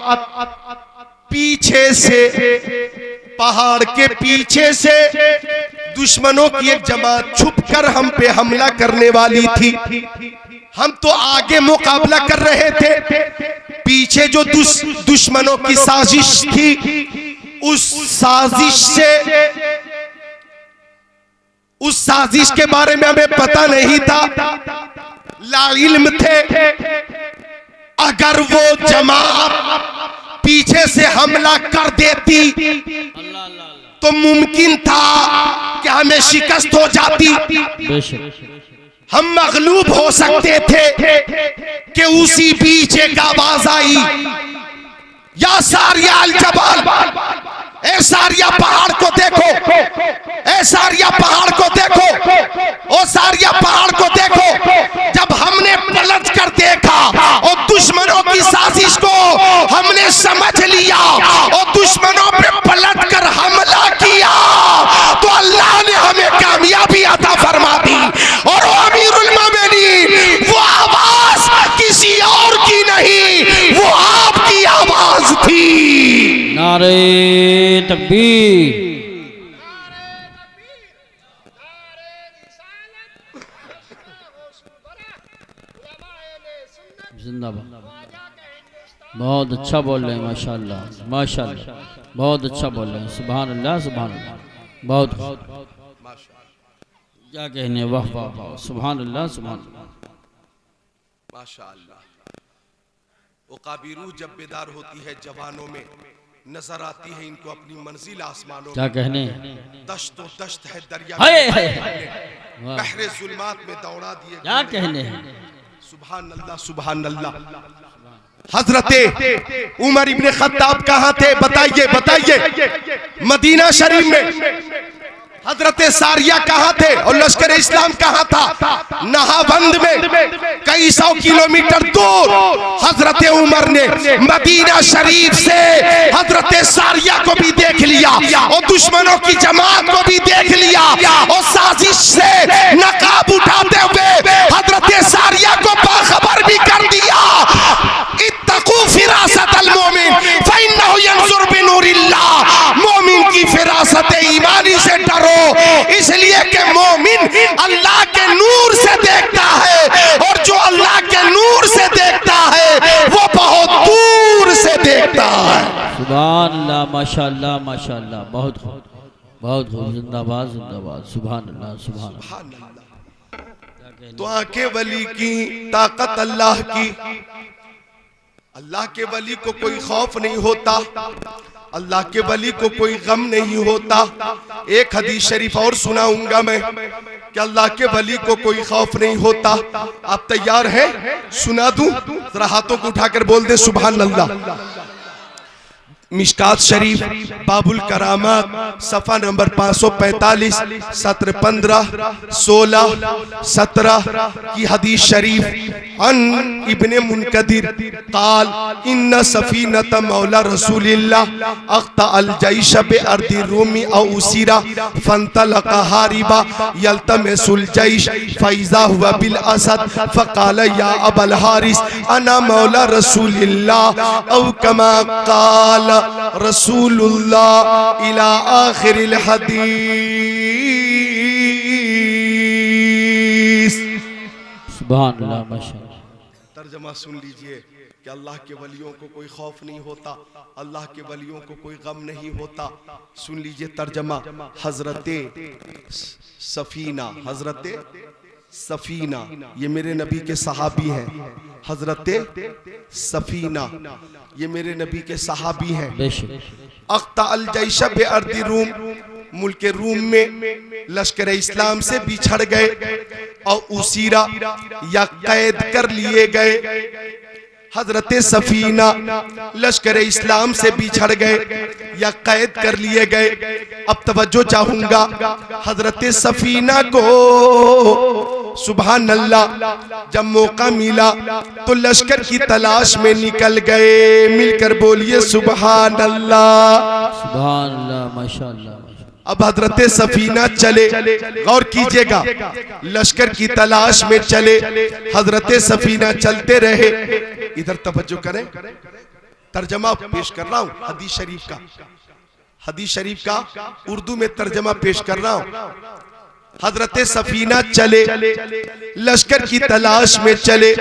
पीछे से, पहाड़ के पीछे से दुश्मनों की एक जमात छुपकर हम पे हमला करने वाली थी। हम तो आगे मुकाबला कर रहे थे, पीछे जो दुश्मनों की साजिश थी, उस साजिश के बारे में हमें पता नहीं था, ला इल्म थे। अगर वो जमात पीछे से हमला कर देती तो मुमकिन था कि हमें शिकस्त हो जाती, हम मगलूब हो सकते थे कि उसी बीच एक आवाज आई, या सारिया अल जबल, ए सारिया पहाड़ को देखो, ए सारिया पहाड़ को देखो, ओ सारिया पहाड़ को देखो। जब हमने पलट कर देखा और दुश्मनों की साजिश को हमने समझ लिया और दुश्मनों पे पलट कर हमला किया तो अल्लाह ने हमें कामयाबी अता फरमा दी। और वो अमीरुल मोमिनीन, वो आवाज किसी और की नहीं, वो आपकी आवाज थी। नारे तकबीर, जिंदाबाद। बहुत अच्छा बोल रहे हैं, माशाल्लाह माशाल्लाह, बहुत अच्छा बोल रहे हैं, सुभान अल्लाह सुभान अल्लाह, बहुत क्या कहने, वाह वाह वाह, सुभान अल्लाह सुभान अल्लाह, माशाअल्लाह। वो काबिरू जब बेदार होती है जवानों में, नजर आती है इनको अपनी मंजिल आसमानों। क्या कहने, दश्त तो दश्त है, दरिया बहरे जुल्मात में दौड़ा दिए। क्या कहने हैं, सुभान अल्लाह सुभान अल्लाह। हजरत उमर इब्ने खत्ताब कहाँ थे, बताइए बताइए। मदीना शरीफ में हजरत सारिया कहाँ थे और लश्कर इस्लाम कहाँ था? नहाबंद में कई 100 किलोमीटर दूर। हजरत उमर ने मदीना शरीफ से हजरत सारिया को भी देख लिया और दुश्मनों की जमात को भी देख लिया और साजिश से नकाब उठाते हुए हजरत सारिया को बाखबर भी कर दिया। इत्तकू फिरासत अल मोमिन फइन्नहु यंजुर बिनूरिल्लाह। मोमिन की फिरासत ईमानी से डरो, इसलिए कि मोमिन अल्लाह के नूर से देखता है और जो अल्लाह के नूर से देखता है वो बहुत दूर से देखता है। सुभान अल्लाह, माशाअल्लाह माशाअल्लाह, बहुत खूब बहुत खूब, जिंदाबाद जिंदाबाद, सुभान अल्लाह सुभान अल्लाह। तो आंखें वली की ताकत अल्लाह की। अल्लाह के वली को कोई खौफ नहीं होता, अल्लाह के वली को कोई गम नहीं होता। एक हदीस शरीफ और सुनाऊंगा मैं कि अल्लाह के वली को कोई खौफ नहीं होता। आप तैयार हैं? सुना दूं? जरा हाथों को उठाकर बोल दे सुभान अल्लाह। मिशकात शरीफ बाबुल करामात सफ़ा नंबर 545 सत्र 15 16 17 की हदीस शरीफ। अन इब्ने मुनकदिर काल इन्ना सफीनत मौला रसूलिल्लाह अख्ता अल जैश बे अर्दी रूमी औ उसीरा फंतलका हारिबा यल्तमिसुल जैश फैज़ा हुआ बिल असद फ़क़ाल या अबल हारिस अना मौला रसूलिल्लाह औ कमा काल रसूलुल्लाह इला आखिरिल हदीस। सुभान अल्लाह माशाअल्लाह। तर्जमा सुन लीजिए कि अल्लाह के वलियों को कोई खौफ नहीं होता, अल्लाह के वलियों को कोई गम नहीं होता। सुन लीजिए तर्जमा। हजरते सफीना, हजरते सफीना ये मेरे नबी के सहाबी हैं। हजरते सफीना ये मेरे नबी के सहाबी हैं। अख्ता अल जैश बे अर्दी रूम, मुल्क रूम में लश्कर इस्लाम से बिछड़ गए और उसीरा या कैद कर लिए गए। हजरत सफीना लश्कर इस्लाम से बिछड़ गए या कैद कर लिए गए। अब तवज्जो चाहूंगा, हजरत सफीना को सुभान अल्लाह जब मौका मिला तो लश्कर की तलाश में निकल गए। मिलकर बोलिए सुभान अल्लाह सुभान अल्लाह माशाअल्लाह। अब हजरत सफीना चले, गौर कीजिएगा, लश्कर की तलाश में चले। हजरत सफीना चलते रहे। इधर तवज्जो करें, तर्जमा पेश कर रहा हूं हदीस शरीफ का, हदीस शरीफ का उर्दू में तर्जमा पेश कर रहा हूं। हजरत सफीना चले, लश्कर की तलाश में चले।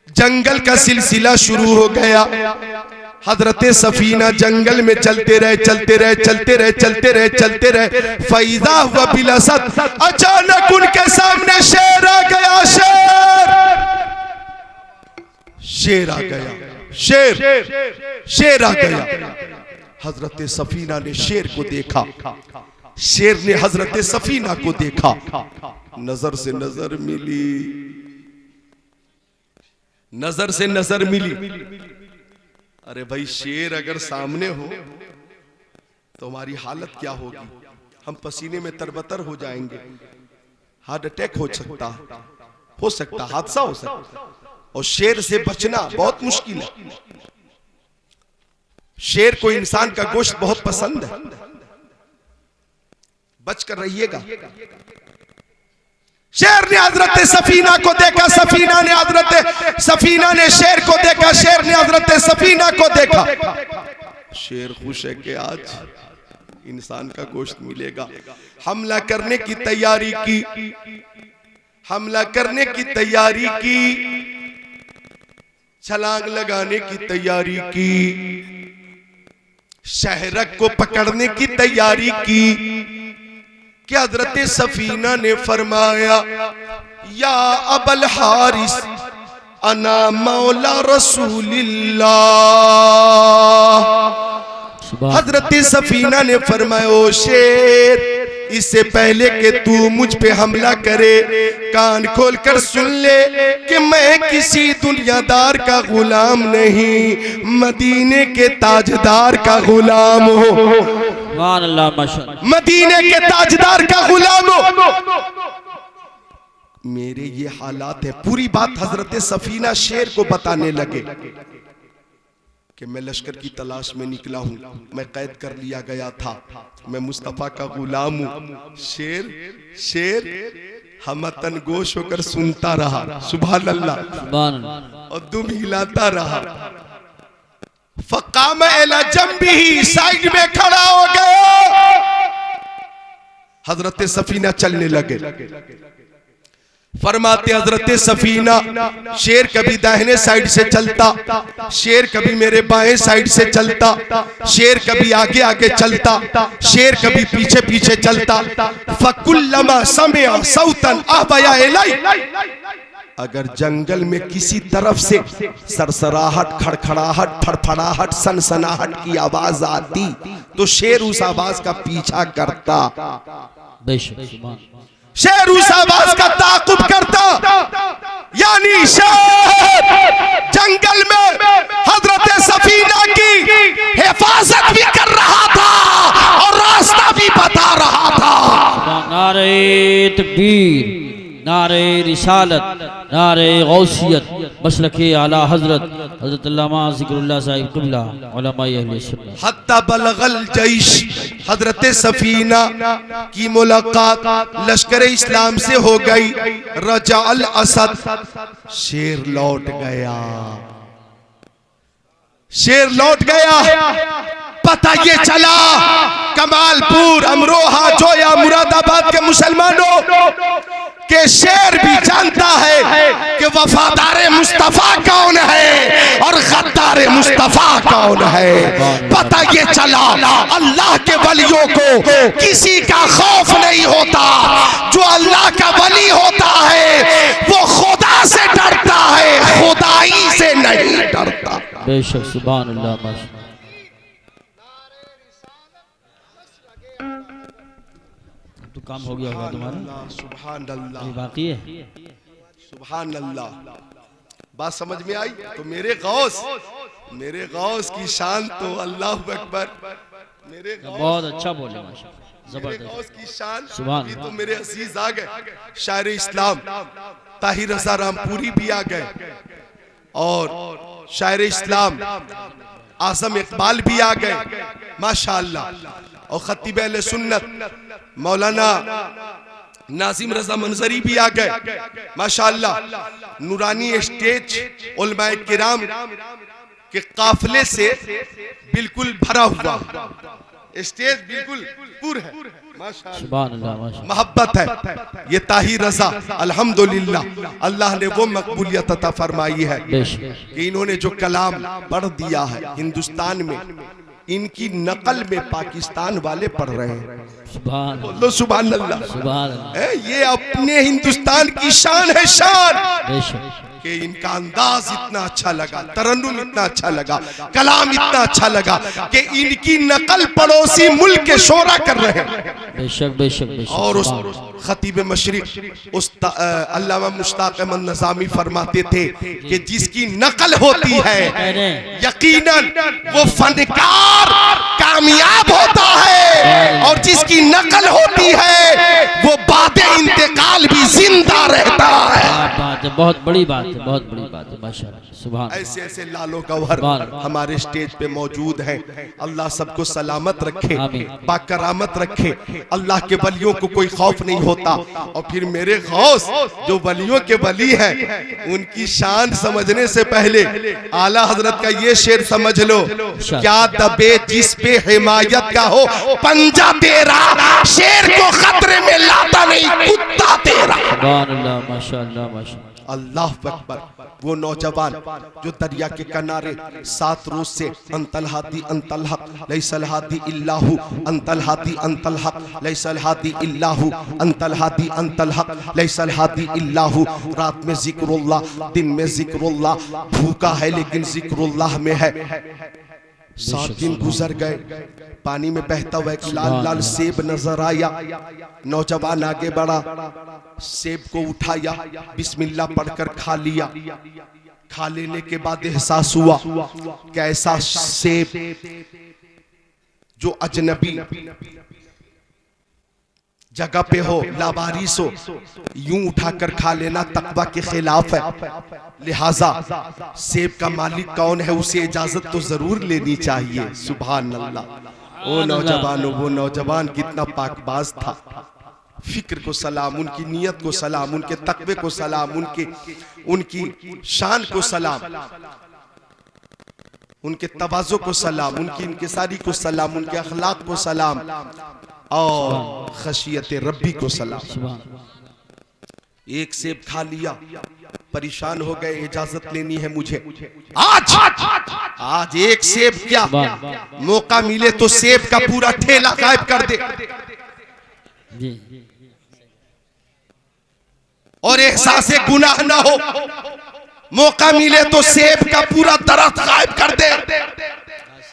जंगल का सिलसिला शुरू हो गया। हजरत सफीना जंगल में चलते रहे चलते रहे चलते रहे चलते रहे चलते रहे। फैज़ा हुआ बिल असद, अचानक उनके सामने शेर आ गया। शेर आ गया, शेर आ गया। हजरत सफीना ने शेर को देखा, शेर ने हजरत सफीना को देखा। नजर से नजर मिली, नजर से नजर मिली। अरे भाई, शेर अगर सामने हो तो हमारी हालत क्या होगी? हम पसीने में तरबतर हो जाएंगे, हार्ट अटैक हो सकता, हादसा हो सकता। और शेर से बचना बहुत मुश्किल है। शेर को इंसान का गोश्त बहुत पसंद है, बच कर रहिएगा। शेर ने हजरत सफीना को देखा, सफीना ने शेर को देखा, शेर ने हजरत सफीना को देखा। शेर खुश है कि आज इंसान का गोश्त मिलेगा। हमला करने की तैयारी की, हमला करने की तैयारी की, छलांग लगाने की तैयारी की, शहरक को पकड़ने की तैयारी की कि हजरत सफीना ने फरमाया, या अबल हारिस अना मौला रसूलिल्लाह। हजरत सफीना ने फरमाया, ओ शेर, इससे पहले कि तू मुझ पे हमला करे, कान खोल कर सुन ले कि मैं किसी दुनियादार का गुलाम नहीं, मदीने के ताजदार का गुलाम हूँ। सुभान अल्लाह माशाअल्लाह। मदीने के ताजदार का गुलाम हो। मेरे ये हालात है। पूरी बात हजरत सफीना शेर को बताने लगे कि मैं लश्कर की तलाश में निकला हूं, मैं कैद कर लिया गया था, मैं मुस्तफा का गुलाम हूं। शेर हमतन गोश होकर सुनता रहा, सुभान अल्लाह, सुभान अल्लाह। और दुम हिलाता रहा। फकाम एला जंबिही, साइड में खड़ा हो गया। हजरत सफीना चलने लगे। फरमाते हजरत सफीना, शेर कभी दाहिने साइड से चलता, शेर कभी मेरे बाएं साइड से चलता, शेर कभी आगे आगे चलता, शेर कभी पीछे पीछे चलता। फकुल्लमा समिअ सौतन अहबया इलै, अगर जंगल में किसी तरफ से सरसराहट, खड़खड़ाहट, फड़फड़ाहट, सनसनाहट की आवाज आती तो शेर उस आवाज का पीछा करता। बेशक सुभान। शेर उस आवाज का ताकुब करता। यानी शेर जंगल में हजरत सफीना की हिफाजत भी कर रहा था और रास्ता भी बता रहा था। नारे तकबीर, नारे रिसालत, नारे गौसियत, मसलके आला हजरत हजरत अल्लामा ज़िक्रुल्लाह साहिब क़िबला उलमाए अहले सुन्नत। हत्ता बलगल जैश, हजरत सफीना की मुलाकात लश्कर इस्लाम से हो गई। रजा अल असद, शेर लौट गया, शेर लौट गया। पता ये चला कमालपुर, अमरोहा, जोया, मुरादाबाद के मुसलमानों के शेर भी जानता है कि वफादार मुस्तफा कौन है और गद्दार मुस्तफा कौन है। पता ये चला अल्लाह के वलियों को किसी का खौफ नहीं होता। जो अल्लाह का वली होता है वो खुदा से डरता है, खुदाई से नहीं डरता। बेशक सुभान अल्लाह माशाअल्लाह। तो काम हो गया होगा तुम्हारा, सुभान अल्लाह, अभी बाकी है। सुभान अल्लाह। बात समझ में आई? तो मेरे गौस की शान तो अल्लाह अकबर। मेरे बहुत अच्छा बोले माशाअल्लाह, मेरे जबरदस्त। गौस की शान सुभान भी तो मेरे अजीज आ गए। शायर इस्लाम ताहिर रज़ा रामपुरी भी आ गए और शायर इस्लाम आज़म इकबाल भी आ गए माशाअल्लाह। और खतीब अहले सुन्नत मौलाना नाजिम रजा मंजरी भी आ गए माशाअल्लाह। नूरानी स्टेज उलमाए किराम के काफिले से बिल्कुल भरा हुआ स्टेज, बिल्कुल पूर है माशाअल्लाह। सुभान अल्लाह माशाअल्लाह। मोहब्बत है ये ताहिर रजा। अल्हम्दुलिल्लाह अल्लाह ने वो मकबूलियत अता फरमाई है कि इन्होंने जो कलाम पढ़ दिया है हिंदुस्तान में, इनकी नकल में पाकिस्तान वाले पढ़ रहे हैं। सुभान बोलो सुभान अल्लाह। सुभान अल्लाह। ये अपने हिंदुस्तान की शान है, शान बेशक कि इनका अंदाज इतना अच्छा लगा, तरन्नुम इतना अच्छा लगा, कलाम इतना अच्छा लगा कि इनकी नकल पड़ोसी मुल्क के शोरा कर रहे हैं। बेशक बेशक बेशक। और उस खतीब मशरिक उस अल्लामा मुश्ताक अहमद नज़ामी फरमाते थे कि जिसकी नकल होती है यकीनन वो फनकार कामयाब होता है, और जिसकी नकल होती है वो बादे इंतकाल भी जिंदा रहता है। बात है, बहुत बड़ी बात है, बहुत बड़ी बात है माशाअल्लाह। सुभान। ऐसे ऐसे लालो गौहर हमारे स्टेज पे मौजूद हैं। अल्लाह सबको सलामत रखे, बाकरामत रखे। अल्लाह के वलियों को कोई खौफ नहीं होता। और फिर मेरे गौस जो वलियों के वली हैं, उनकी शान समझने से पहले आला हजरत का ये शेर समझ लो, क्या दबे जिस पे हिमायत का हो पंजा तेरा, शेर को खतरे में लाता नहीं कुत्ता तेरा। सुभान अल्लाह माशाअल्लाह माशाअल्लाह। अल्लाह अकबर। वो नौजवान जो दरिया के किनारे 7 रोज से अंतल हादी अंतल हक लैसल हादी इल्लाहु अंतल हादी अंतल हक लैसल हादी इल्लाहु अंतल हादी अंतल हक लैसल हादी इल्लाहु। रात में जिक्रुल्लाह, दिन में जिक्रुल्लाह, भूखा है लेकिन जिक्रुल्लाह में है। 7 दिन गुजर गए, पानी में बहता हुआ एक लाल लाल सेब नजर आया। नौजवान आगे बढ़ा, सेब को उठाया, बिस्मिल्लाह पढ़कर खा लिया। खा लेने के बाद एहसास हुआ कि ऐसा सेब जो अजनबी जगह पे हो, लावारिस हो, यूं उठाकर खा लेना तकवा के खिलाफ है। लिहाजा सेब का मालिक कौन है उसे इजाजत तो जरूर लेनी चाहिए। सुभान अल्लाह। ओ नौजवानों, वो नौजवान कितना पाकबाज था। फिक्र को सलाम, उनकी नीयत को सलाम, उनके तकवे को सलाम, उनकी शान को सलाम, उनके तवाज़ो को सलाम, उनकी इंकिसारी को सलाम, उनके अखलाक को सलाम और खशियत रब्बी को सलाम। एक सेब खा लिया, परेशान हो गए, इजाजत लेनी है मुझे। आज एक सेब क्या, मौका मिले तो सेब का पूरा ठेला गायब कर दे और एहसासे गुनाह ना हो। मौका मिले तो सेब का पूरा दरख्त गायब कर दे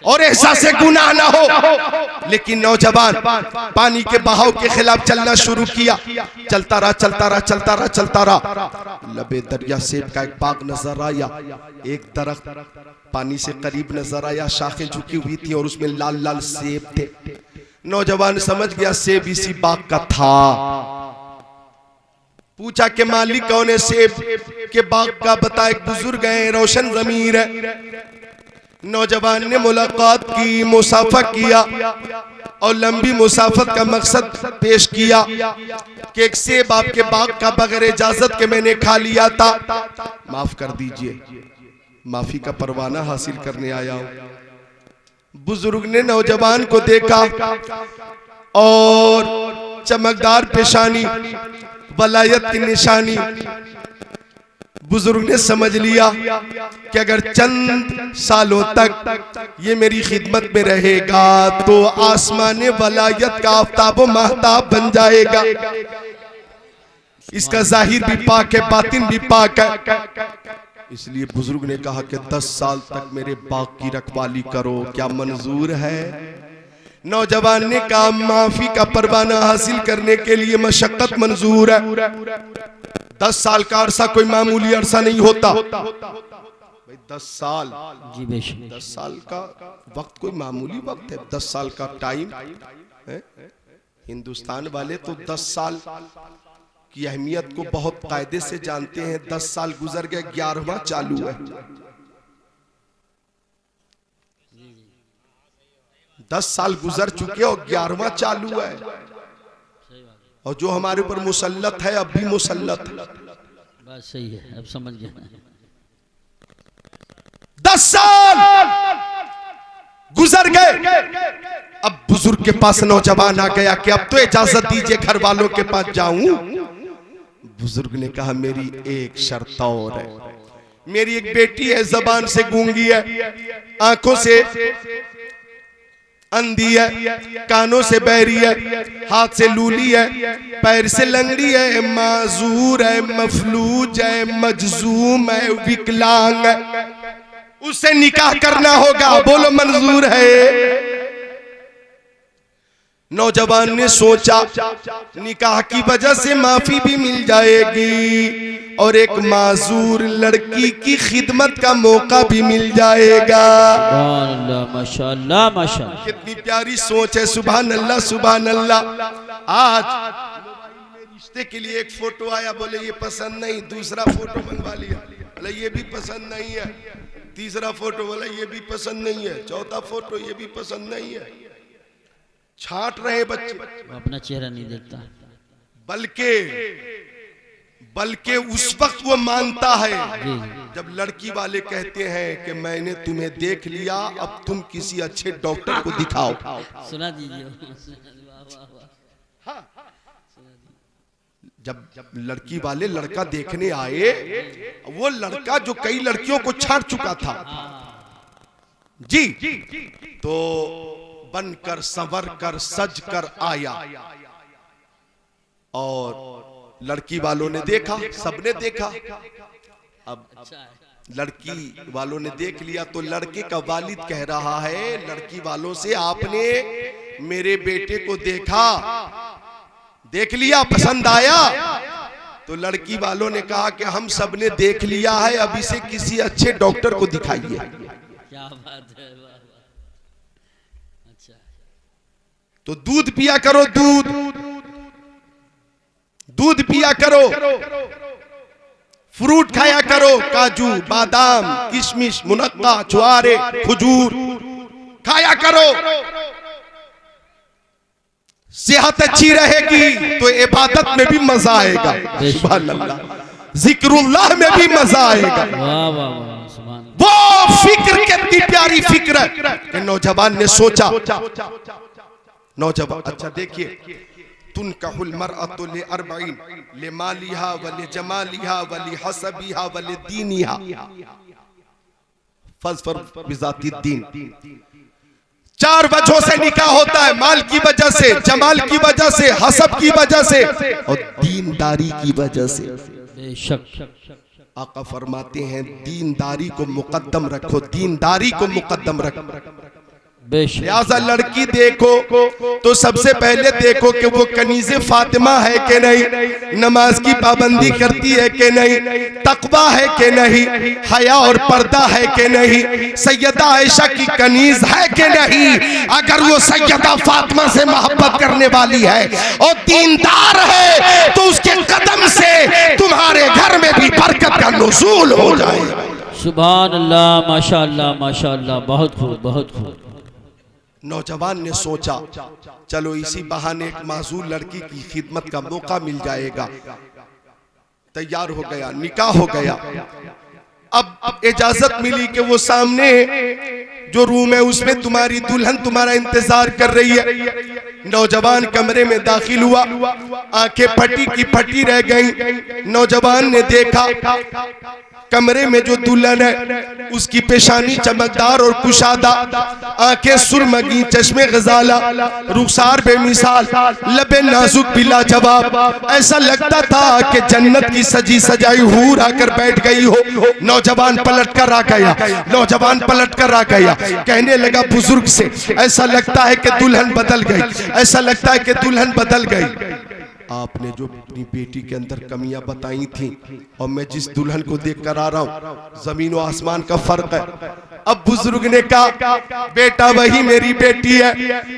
और एहसासे गुनाह ना हो। लेकिन नौजवान पानी के बहाव के खिलाफ चलना शुरू किया। चलता रहा, चलता रहा, चलता रहा, चलता रहा। लबे दरिया सेब का एक बाग नजर आया। एक दरख्त पानी से करीब नजर आया, शाखें झुकी हुई थी और उसमें लाल लाल सेब थे। नौजवान समझ गया सेब इसी बाग का था। पूछा कि मालिक कौन है सेब के बाग का? बता, एक बुजुर्ग है, रोशन ज़मीर है। नौजवान ने मुलाकात की, मुसाफा किया और लंबी मुसाफत का मकसद पेश किया कि एक सेब आपके बाग का बगैर इजाजत के मैंने खा लिया था, माफ कर दीजिए, माफी का परवाना हासिल करने आया हूं। बुजुर्ग ने नौजवान को देखा और चमकदार पेशानी, वलायत की निशानी। बुजुर्ग ने समझ लिया कि अगर चंद सालों तक ये मेरी खिदमत में रहेगा तो आसमान वलायत का आफताब व महताब बन जाएगा। इसका जाहिर भी पाक है, बातिन भी पाक है। इसलिए बुजुर्ग ने कहा कि 10 साल तक मेरे बाग की रखवाली करो, क्या मंजूर है? नौजवान ने कहा माफी का परवाना हासिल करने के लिए मशक्कत मंजूर है। 10 साल का अरसा कोई मामूली अरसा नहीं होता भाई। 10 साल जी बेशक, 10 साल का वक्त कोई मामूली वक्त है। 10 साल का टाइम है। हिंदुस्तान वाले तो 10 साल की अहमियत को बहुत कायदे से जानते हैं। 10 साल गुजर गए, 11वां चालू है। 10 साल गुजर चुके और 11वां चालू है। और जो हमारे ऊपर मुसल्लत है अब भी मुसल्लत है। बात सही है, अब समझ गया। 10 साल गुजर गए। अब बुजुर्ग के पास नौजवान आ गया कि अब तो इजाजत दीजिए घर वालों के पास जाऊं। बुजुर्ग ने कहा मेरी एक शर्त और है। मेरी एक बेटी है, जबान से गूंगी है, आंखों से अंधी है, कानों से बहरी है, हाथ से लूली है, पैर से लंगड़ी है, माजूर है, मफलूज है, मजजूम है, विकलांग है। उससे निकाह करना होगा। बोलो मंजूर है? नौजवान ने सोचा निकाह की वजह से माफी भी मिल जाएगी और एक माजूर लड़की की खिदमत का मौका भी मिल जाएगा। माशाअल्लाह, माशाअल्लाह, कितनी प्यारी सोच है। सुभान अल्लाह, सुभान अल्लाह। आज रिश्ते के लिए एक फोटो आया, बोले ये पसंद नहीं, दूसरा फोटो मंगवा लिया, बोले ये भी पसंद नहीं है, तीसरा फोटो बोला ये भी पसंद नहीं है, चौथा फोटो ये भी पसंद नहीं है। छांट रहे बच्चे, अपना चेहरा नहीं देखता। बल्कि उस वक्त वो मानता है जब लड़की वाले कहते हैं कि मैंने तुम्हें देख लिया, अब तुम किसी अच्छे डॉक्टर को दिखाओ। सुना दीजिए। जब लड़की वाले लड़का देखने आए, वो लड़का जो कई लड़कियों को छाट चुका था जी, तो बनकर संवर कर सज कर आया और लड़की वालों ने देखा, सबने देखा। अब लड़की वालों ने देख लिया तो लड़के का वालिद कह रहा है लड़की वालों से, आपने मेरे बेटे को देखा, देख लिया, पसंद आया? तो लड़की वालों ने कहा कि हम सबने देख लिया है, अब इसे किसी अच्छे डॉक्टर को दिखाइए। क्या बात है। अच्छा, तो दूध पिया करो, दूध पिया करो, फ्रूट खाया करो, काजू, बादाम, किशमिश, मुनक्का, ज्वारे, खजूर खाया करो। सेहत अच्छी रहेगी तो इबादत में भी मजा आएगा, सुभान अल्लाह, जिक्रुल्लाह में भी मजा आएगा। वाह वाह वाह, सुभान। वो फिक्र कितनी प्यारी फिक्र है कि नौजवान ने सोचा, नौजवान, अच्छा देखिए, तुनकहुल मरअतु लिअरबईन लिमालिहा वलिजमालिहा वलिहसबिहा वलिदीनिहा फज़फर बिज़ातिद्दीन। 4 वजहों से निकाह होता है, माल की वजह से, जमाल की वजह से, हसब की वजह से और दीनदारी की वजह से। बेशक आका फरमाते हैं दीनदारी को मुकद्दम रखो, दीनदारी को मुकद्दम रखो। लिहाजा लड़की देखो तो सबसे पहले देखो कि वो कनीज़े फातिमा है कि नहीं, नमाज की पाबंदी करती है कि नहीं, तकवा है कि नहीं, हया और पर्दा है कि नहीं, सैयदा आयशा की कनीज है कि नहीं। अगर वो सैयदा फातिमा से मोहब्बत करने वाली है और दीनदार है तो उसके कदम से तुम्हारे घर में भी बरकत का नुज़ूल हो जाएगा। सुभान अल्लाह, माशाअल्लाह माशाअल्लाह, बहुत खूब बहुत खूब। नौजवान ने सोचा चलो इसी बहाने एक माजूर लड़की की खिदमत का मौका मिल जाएगा। तैयार हो गया, निकाह हो गया। अब इजाजत मिली कि वो सामने जो रूम है उसमें तुम्हारी दुल्हन तुम्हारा इंतजार कर रही है। नौजवान कमरे में दाखिल हुआ, आंखें फटी की फटी रह गईं। नौजवान ने देखा कमरे में जो दुल्हन है उसकी पेशानी चमकदार और कुशादा, आंखें सुरमगी, चश्मे गजाला, रुखसार बेमिसाल, लबे नाजुक बिला जवाब। ऐसा लगता था कि जन्नत की सजी सजाई हूर आकर बैठ गई हो। नौजवान पलट कर आ गया, नौजवान पलट कर आ गया, कहने लगा बुजुर्ग से, ऐसा लगता है कि दुल्हन बदल गई, ऐसा लगता है कि दुल्हन बदल गई। आपने जो अपनी बेटी के अंदर कमियां बताई थी और मैं जिस दुल्हन को देखकर आ रहा हूं, जमीन और आसमान का फर्क है। अब बुजुर्ग ने कहा बेटा वही मेरी बेटी है।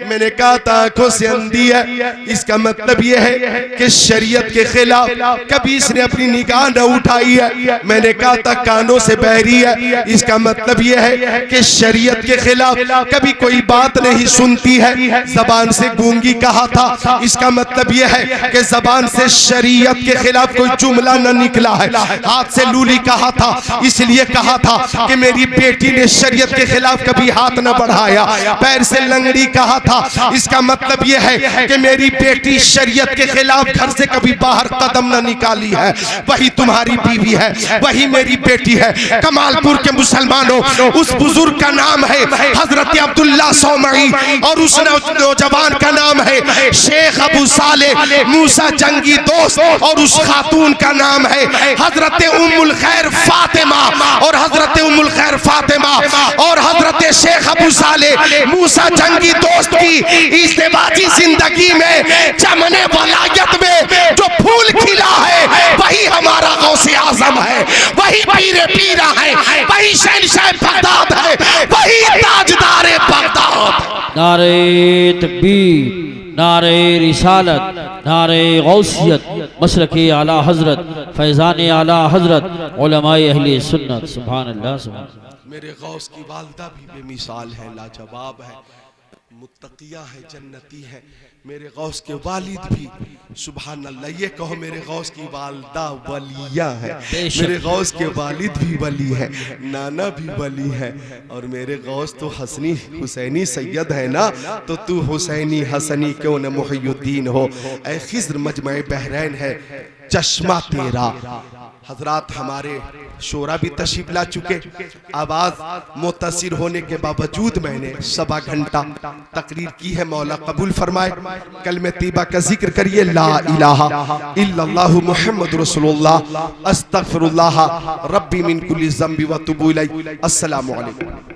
मैंने कहा था आंखों से अंधी है, इसका मतलब यह है कि शरीयत के खिलाफ कभी इसने अपनी निगाह न उठाई है। मैंने कहा था कानों से बहरी है, इसका मतलब यह है कि शरीयत के खिलाफ कभी कोई बात नहीं सुनती है। जबान से गूंगी कहा था, इसका मतलब यह है कि जबान से शरीयत के खिलाफ कोई जुमला न निकला है। हाथ से लूली कहा था, इसलिए कहा था कि मेरी बेटी ने शरीयत के खिलाफ कभी हाथ न बढ़ाया। पैर से लंगड़ी कहा था, इसका मतलब यह है कि मेरी बेटी शरीयत के खिलाफ घर से कभी बाहर कदम न निकाली है। वही तुम्हारी बीवी है, वही मेरी बेटी है। कमालपुर के मुसलमानों, उस बुजुर्ग का नाम है हजरत अब्दुल्ला सौमई और उस नौजवान का नाम है शेख अबू साले मूसा जंगी दोस्त और उस खातून का नाम है हजरत उम्मुल खैर फातिमा और हजरत उम्मुल खैर फातिमा और हजरत शेख अबू साले मूसा जंगी दोस्त की इज़्दिवाजी जिंदगी में चमने वलायत में जो फूल खिला है वही हमारा गौसे आजम है, वही पीरे पीरा है, वही शहंशाह बगदाद है, वही ताजदार बगदाद। नारे तकबीर, नारे रिसालत, नारे गौसियत, मसलके आला हजरत, फैज़ान आला हजरत, उलमाए अहले सुन्नत। सुभान अल्लाह सुभान अल्लाह। मेरे गौस की वालदा भी बेमिसाल है, लाजवाब है, मुत्तकिया है, जन्नती है। मेरे गौस के वालिद भी सुभान अल्लाह, ये कहो मेरे गौस की वालदा वलिया है, मेरे गौस के वालिद भी वली है, नाना भी वली है। और मेरे गौस तो हसनी हुसैनी सैयद है ना, तो तू हुसैनी हसनी क्यों न मुहियुद्दीन हो। ऐ खिज़्र मजमे बहरैन है चश्मा तेरा। हजरात हमारे शोरा भी तशरीफ ला चुके। आवाज मुतासिर होने के बावजूद मैंने 1.25 घंटा तकरीर की है, मौला कबूल फरमाए। कलमे तीबा का जिक्र करिए, ला इलाहा इल्लल्लाहु मुहम्मद रसूलुल्लाह अस्तगफिरुल्लाह रब्बी मिन कुल्ली ज़ंबि व तुबू इलैह। अस्सलामु अलैकुम।